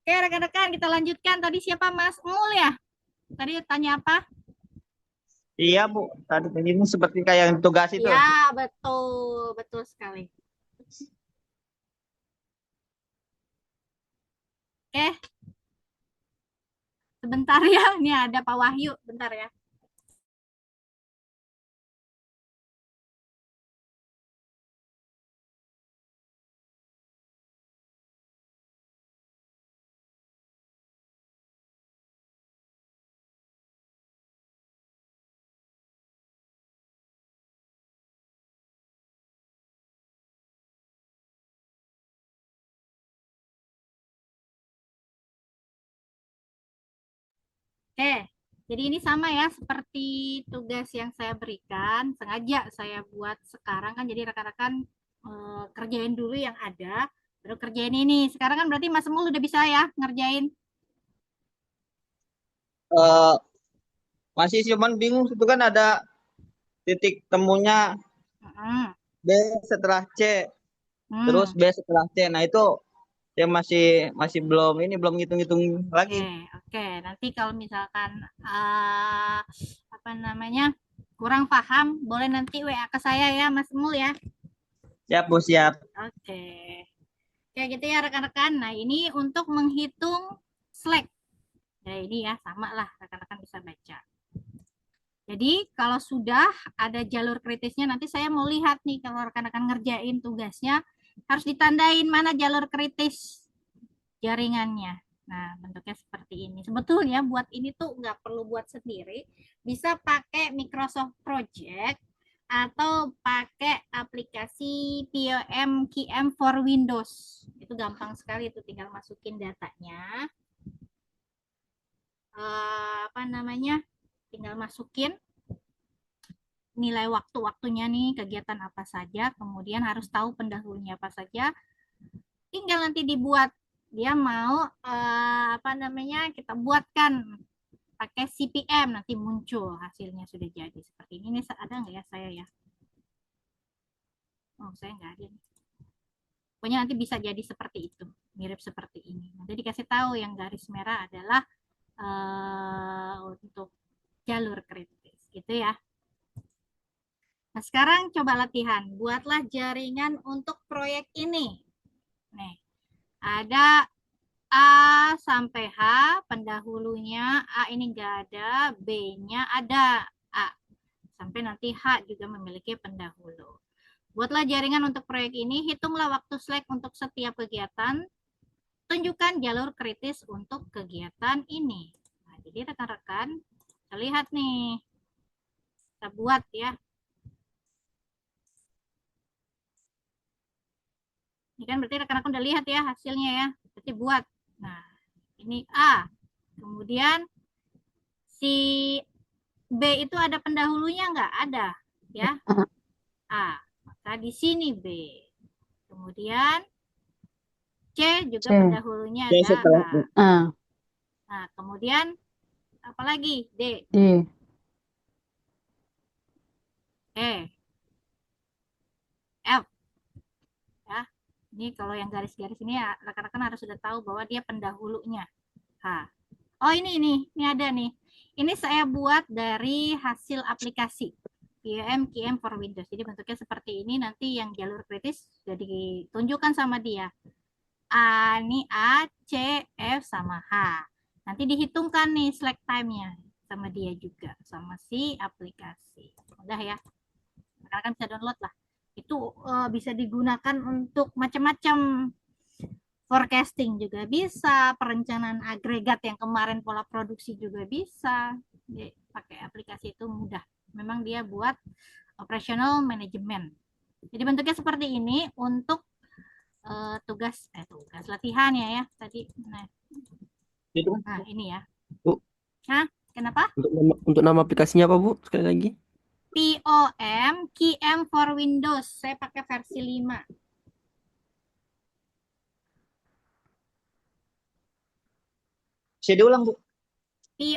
Oke rekan-rekan, kita lanjutkan. Tadi siapa Mas Mul ya? Tadi tanya apa? Iya, Bu. Tadi ini seperti kayak yang tugas itu. Ya, betul. Betul sekali. Oke. Sebentar ya, ini ada Pak Wahyu. Bentar ya. Oke, jadi ini sama ya seperti tugas yang saya berikan. Sengaja saya buat sekarang kan, jadi rekan-rekan kerjain dulu yang ada, baru kerjain ini. Sekarang kan berarti Mas Mul udah bisa ya ngerjain. Eh, masih cuman bingung, itu kan ada titik temunya Mm-mm. B setelah C, terus Hmm. B setelah C. Nah, itu yang masih belum ngitung-ngitung Oke, lagi. oke. Nanti kalau misalkan apa namanya kurang paham, boleh nanti WA ke saya ya, Mas Mul ya. Siap, Bu, siap. Oke, kayak gitu ya rekan-rekan. Nah, ini untuk menghitung slack. Ya ini ya, sama lah rekan-rekan bisa baca. Jadi kalau sudah ada jalur kritisnya, nanti saya mau lihat nih kalau rekan-rekan ngerjain tugasnya, harus ditandain mana jalur kritis jaringannya. Nah, bentuknya seperti ini. Sebetulnya buat ini tuh nggak perlu buat sendiri, bisa pakai Microsoft Project atau pakai aplikasi POM QM for Windows. Itu gampang sekali, itu tinggal masukin datanya. Apa namanya? Tinggal masukin nilai waktu-waktunya nih, kegiatan apa saja, kemudian harus tahu pendahulunya apa saja, tinggal nanti dibuat. Dia mau apa namanya, kita buatkan pakai CPM, nanti muncul hasilnya sudah jadi seperti ini. Ini ada nggak ya saya ya? Oh, saya nggak ada nih. Pokoknya nanti bisa jadi seperti itu, mirip seperti ini. Nanti dikasih tahu yang garis merah adalah untuk jalur kritis, gitu ya. Nah, sekarang coba latihan. Buatlah jaringan untuk proyek ini. Nih, ada A sampai H, pendahulunya A ini enggak ada, B-nya ada A. Sampai nanti H juga memiliki pendahulu. Buatlah jaringan untuk proyek ini, hitunglah waktu slack untuk setiap kegiatan, tunjukkan jalur kritis untuk kegiatan ini. Nah, jadi rekan-rekan, kita lihat nih. Kita buat ya. Ini kan berarti rekan-rekan udah lihat ya hasilnya ya. Berarti buat. Nah, ini A. Kemudian si B itu ada pendahulunya nggak? Ada. Ya. A. Maka di sini B. Kemudian C juga C. pendahulunya C ada setelah A. A. Nah, kemudian apa lagi? D. D. E. F. Ya. Ini kalau yang garis-garis ini ya, rekan-rekan harus sudah tahu bahwa dia pendahulunya H. Oh ini ada nih. Ini saya buat dari hasil aplikasi POM QM for Windows. Jadi bentuknya seperti ini. Nanti yang jalur kritis sudah ditunjukkan sama dia. A ini A, C, F sama H. Nanti dihitungkan nih slack time-nya sama dia juga, sama si aplikasi. Udah ya. Rekan-rekan bisa download lah. Itu bisa digunakan untuk macam-macam, forecasting juga bisa, perencanaan agregat yang kemarin pola produksi juga bisa. Jadi, pakai aplikasi itu mudah. Memang dia buat operational management. Jadi bentuknya seperti ini untuk tugas latihan ya tadi. itu kan. Nah ini ya. Bu, Nah, kenapa? untuk nama aplikasinya apa, Bu? Sekali lagi. POM QM for Windows. Saya pakai versi 5. Bisa diulang, Bu.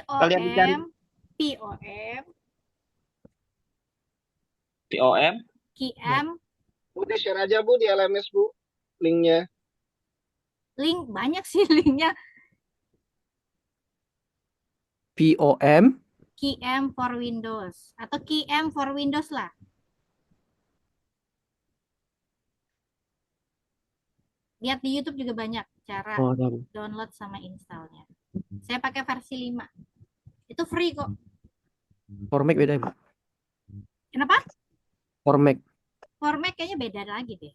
Kalian dicari POM POM. QM. Bu, di share aja Bu di LMS Bu, linknya. Link banyak sih linknya. POM. QM for Windows atau QM for Windows lah. Lihat di YouTube juga banyak cara Oh, tahu. download sama installnya. Saya pakai versi 5. Itu free kok. Formac beda ya, Bu? Kenapa? Formac. Format kayaknya beda lagi deh.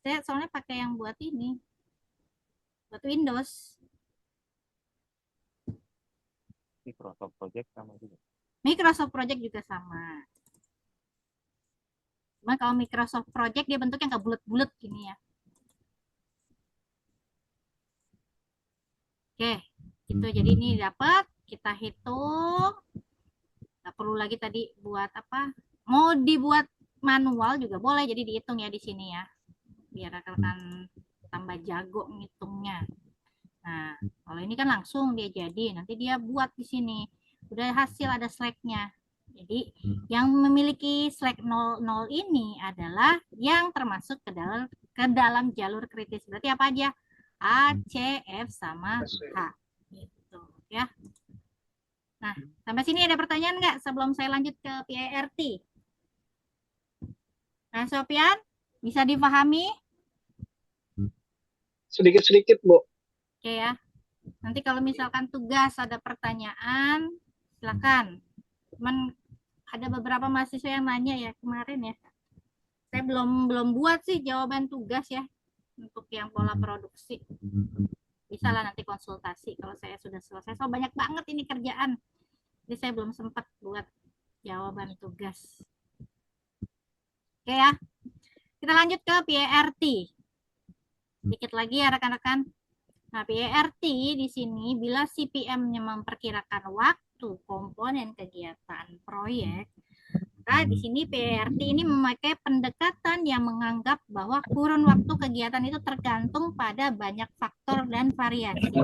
Saya soalnya pakai yang buat ini. Buat Windows. Microsoft Project sama juga. Microsoft Project juga sama. Cuma kalau Microsoft Project dia bentuknya nggak bulat-bulat gini ya. Oke, gitu. Jadi ini dapat. kita hitung. Nggak perlu lagi tadi buat apa? Mau dibuat manual juga boleh, jadi dihitung ya di sini ya. Biar rekan-rekan tambah jago ngitungnya. Nah, kalau ini kan langsung dia jadi, nanti dia buat di sini. Udah hasil ada slack-nya. Jadi yang memiliki slack 00 ini adalah yang termasuk ke dalam jalur kritis. Berarti apa aja? A, C, F sama H. Gitu ya. Nah, sampai sini ada pertanyaan nggak sebelum saya lanjut ke PART? Nah, Sofian, bisa dipahami? Sedikit-sedikit, Bu. Oke ya. Nanti kalau misalkan tugas ada pertanyaan, silakan. Cuman ada beberapa mahasiswa yang nanya ya kemarin ya. Saya belum buat sih jawaban tugas ya untuk yang pola produksi. Bisa lah nanti konsultasi kalau saya sudah selesai. So banyak banget ini kerjaan. Jadi saya belum sempat buat jawaban tugas. Oke ya. Kita lanjut ke PART. Sedikit lagi ya rekan-rekan. Nah, PART di sini bila CPM-nya memperkirakan waktu komponen kegiatan proyek, maka di sini PART ini memakai pendekatan yang menganggap bahwa kurun waktu kegiatan itu tergantung pada banyak faktor dan variasi.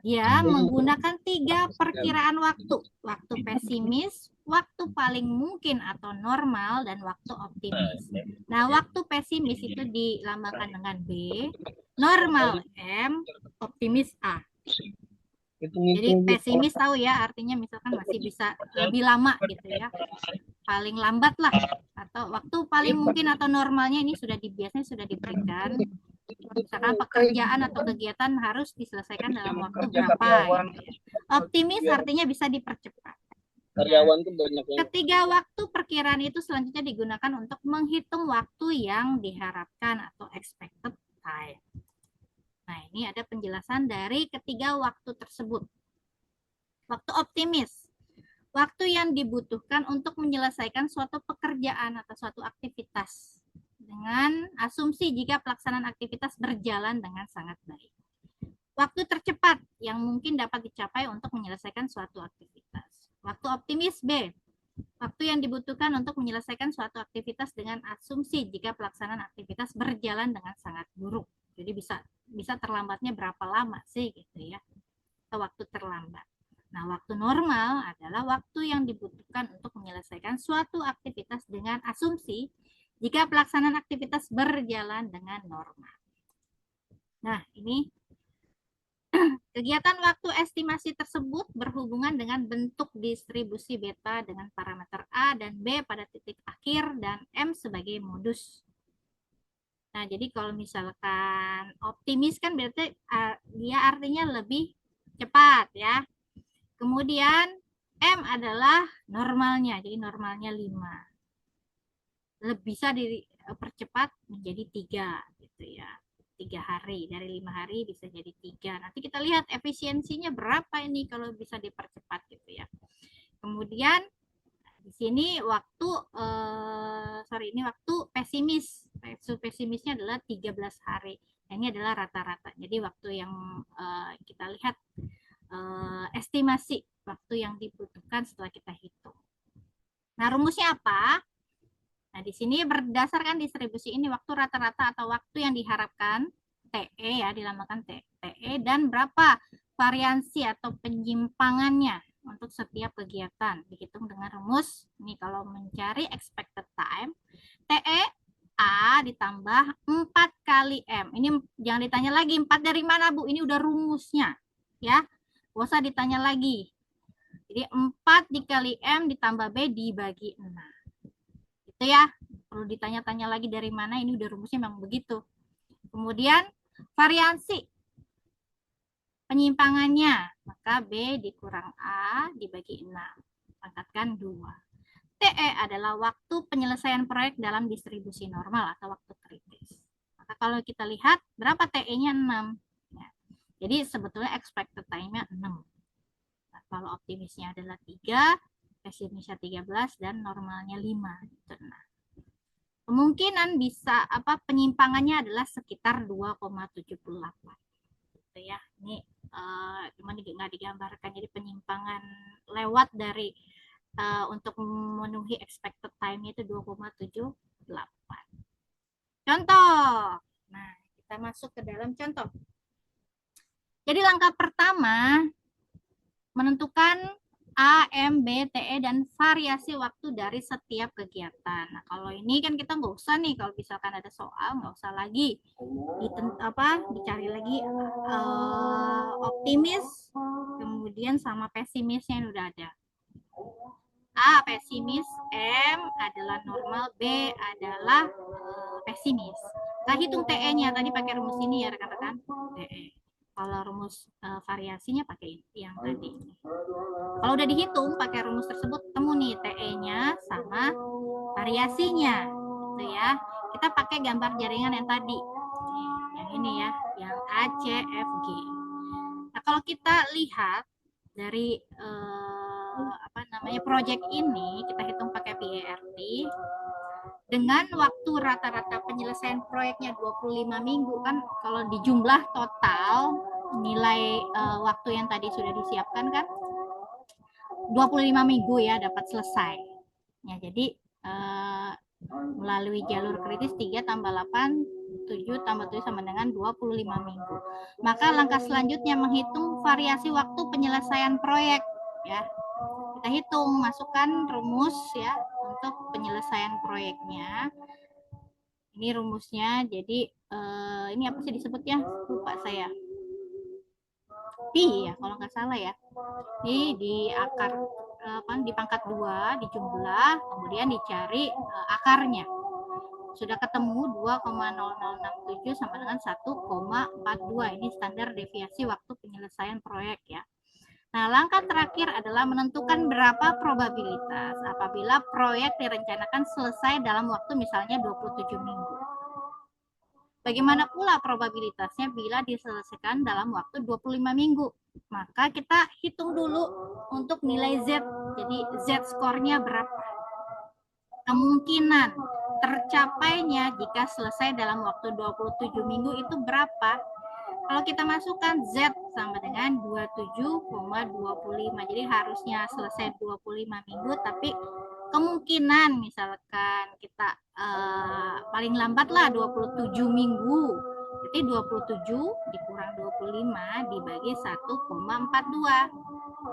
Dia menggunakan 3 perkiraan waktu. Waktu pesimis, waktu paling mungkin atau normal, dan waktu optimis. Nah, waktu pesimis itu dilambangkan dengan B, normal M, optimis A. Jadi pesimis tahu ya, artinya misalkan masih bisa lebih lama gitu ya. Paling lambat lah, atau waktu paling mungkin atau normalnya ini biasanya sudah diberikan. Misalkan pekerjaan atau kegiatan harus diselesaikan dalam waktu berapa gitu ya. Optimis artinya bisa dipercepat. Karyawan tuh banyak yang Ketiga waktu perkiraan itu selanjutnya digunakan untuk menghitung waktu yang diharapkan atau expected time. Nah, ini ada penjelasan dari ketiga waktu tersebut. Waktu optimis, waktu yang dibutuhkan untuk menyelesaikan suatu pekerjaan atau suatu aktivitas dengan asumsi jika pelaksanaan aktivitas berjalan dengan sangat baik. Waktu tercepat yang mungkin dapat dicapai untuk menyelesaikan suatu aktivitas. Waktu optimis B, waktu yang dibutuhkan untuk menyelesaikan suatu aktivitas dengan asumsi jika pelaksanaan aktivitas berjalan dengan sangat buruk. Jadi bisa terlambatnya berapa lama sih gitu ya, atau waktu terlambat. Nah, waktu normal adalah waktu yang dibutuhkan untuk menyelesaikan suatu aktivitas dengan asumsi jika pelaksanaan aktivitas berjalan dengan normal. Nah, ini kegiatan waktu estimasi tersebut berhubungan dengan bentuk distribusi beta dengan parameter A dan B pada titik akhir dan M sebagai modus. Nah, jadi kalau misalkan optimis kan berarti dia artinya lebih cepat ya. Kemudian M adalah normalnya, jadi normalnya 5. Bisa dipercepat menjadi 3 gitu ya. 3 hari, dari 5 hari bisa jadi 3. Nanti kita lihat efisiensinya berapa ini kalau bisa dipercepat gitu ya. Kemudian di sini waktu ini waktu pesimis. Pesimisnya adalah 13 hari. Ini adalah rata-rata. Jadi waktu yang kita lihat estimasi waktu yang dibutuhkan setelah kita hitung. Nah, rumusnya apa? Nah, di sini berdasarkan distribusi ini waktu rata-rata atau waktu yang diharapkan TE ya, dilambangkan TE, dan berapa variansi atau penyimpangannya untuk setiap kegiatan. Dihitung dengan rumus ini kalau mencari expected time, TE A ditambah 4 kali M. Ini jangan ditanya lagi 4 dari mana, Bu? Ini udah rumusnya ya. Gak usah ditanya lagi. Jadi 4 dikali M ditambah B dibagi 6. Itu ya. Perlu ditanya-tanya lagi dari mana, ini udah rumusnya memang begitu. Kemudian variansi penyimpangannya, maka B dikurang A dibagi 6. Pangkatkan 2. TE adalah waktu penyelesaian proyek dalam distribusi normal atau waktu kritis. Maka kalau kita lihat berapa TE-nya 6. Ya. Jadi sebetulnya expected time-nya 6. Nah, kalau optimisnya adalah 3, pesimisnya 13, dan normalnya 5. Gitu. Nah, kemungkinan penyimpangannya adalah sekitar 2,78. Gitu ya. Ini cuma nggak digambarkan. Jadi penyimpangan lewat dari untuk memenuhi expected time itu 2,78. Contoh. Nah, kita masuk ke dalam contoh. Jadi langkah pertama menentukan A, M, B, TE, dan variasi waktu dari setiap kegiatan. Nah, kalau ini kan kita nggak usah nih, kalau misalkan ada soal, nggak usah lagi dicari lagi optimis, kemudian sama pesimisnya yang udah ada. A, pesimis, M adalah normal, B adalah pesimis. Kita hitung TE-nya, tadi pakai rumus ini ya rekan-rekan, TE. Kalau rumus variasinya pakai yang tadi. Kalau udah dihitung pakai rumus tersebut, temu nih TE-nya sama variasinya. Tuh ya. Kita pakai gambar jaringan yang tadi. Nih, yang ini ya, yang A, C, F, G. Nah, kalau kita lihat dari project ini, kita hitung pakai PERT. Dengan waktu rata-rata penyelesaian proyeknya 25 minggu, kan kalau di jumlah total nilai waktu yang tadi sudah disiapkan kan 25 minggu ya dapat selesai. Ya, jadi melalui jalur kritis 3 tambah 8, 7 tambah 7 sama dengan 25 minggu. Maka langkah selanjutnya menghitung variasi waktu penyelesaian proyek ya. Kita hitung, masukkan rumus ya untuk penyelesaian proyeknya. Ini rumusnya, jadi ini apa sih disebutnya? Lupa saya. Pi ya, kalau nggak salah ya. Ini di akar di pangkat 2 dijumlah, kemudian dicari akarnya. Sudah ketemu 2,0067 sama dengan 1,42. Ini standar deviasi waktu penyelesaian proyek ya. Nah, langkah terakhir adalah menentukan berapa probabilitas apabila proyek direncanakan selesai dalam waktu misalnya 27 minggu. Bagaimana pula probabilitasnya bila diselesaikan dalam waktu 25 minggu? Maka kita hitung dulu untuk nilai Z. Jadi Z-skornya berapa? Kemungkinan tercapainya jika selesai dalam waktu 27 minggu itu berapa? Kalau kita masukkan Z sama dengan 27,25. Jadi harusnya selesai 25 minggu, tapi kemungkinan misalkan kita paling lambat lah 27 minggu. Jadi 27 dikurang 25 dibagi 1,42.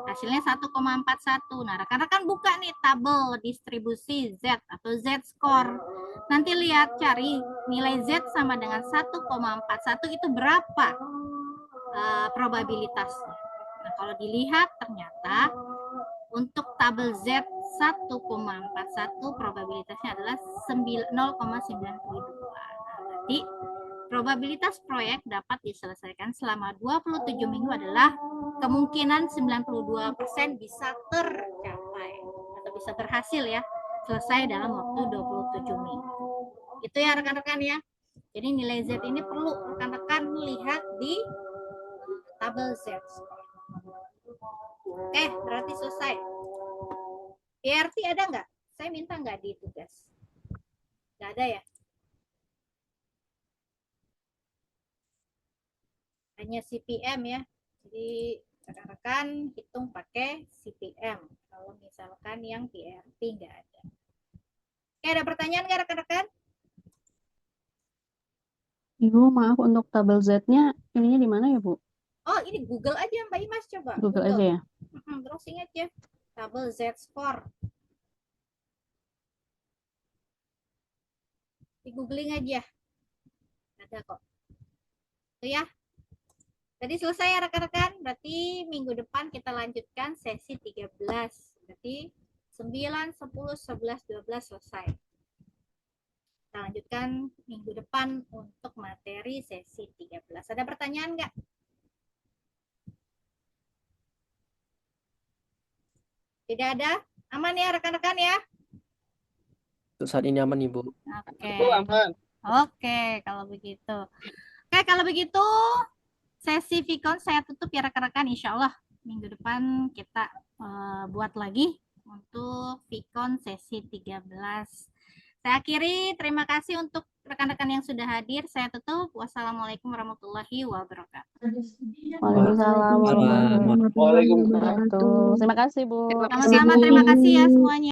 Hasilnya 1,41. Nah, rekan-rekan buka nih tabel distribusi Z atau Z-score. Nanti lihat, cari nilai Z sama dengan 1,41 itu berapa probabilitasnya. Nah, kalau dilihat ternyata untuk tabel Z 1,41 probabilitasnya adalah 0,92. Nah, berarti probabilitas proyek dapat diselesaikan selama 27 minggu adalah kemungkinan 92% bisa tercapai atau bisa berhasil ya selesai dalam waktu 27 minggu. Itu ya rekan-rekan ya. Jadi nilai Z ini perlu rekan-rekan lihat di tabel Z. Oke, berarti selesai. PRT ada nggak? Saya minta nggak di tugas? Nggak ada ya? Hanya CPM ya. Jadi rekan-rekan hitung pakai CPM. Kalau misalkan yang PRT nggak ada. Oke, ada pertanyaan nggak rekan-rekan? Ibu, maaf, untuk tabel Z-nya ininya di mana ya, Bu? Oh, ini Google aja Mbak Imas, coba. Google aja ya? Browsing aja. Tabel Z-score. Di googling aja. Ada kok. Itu ya. Tadi selesai ya rekan-rekan. Berarti minggu depan kita lanjutkan sesi 13. Berarti 9, 10, 11, 12 selesai. Kita lanjutkan minggu depan untuk materi sesi 13. Ada pertanyaan nggak? Tidak ada? Aman ya rekan-rekan ya? Untuk saat ini aman, Ibu. Oke. Itu aman. Oke, kalau begitu. Oke, kalau begitu sesi Vicon saya tutup ya rekan-rekan. Insya Allah minggu depan kita buat lagi untuk Vicon sesi 13. Saya akhiri. Terima kasih untuk rekan-rekan yang sudah hadir. Saya tutup. Wassalamualaikum warahmatullahi wabarakatuh. Waalaikumsalam warahmatullahi Waalaikumsalam. wabarakatuh. Terima kasih, Bu. Sama-sama, terima kasih ya semuanya.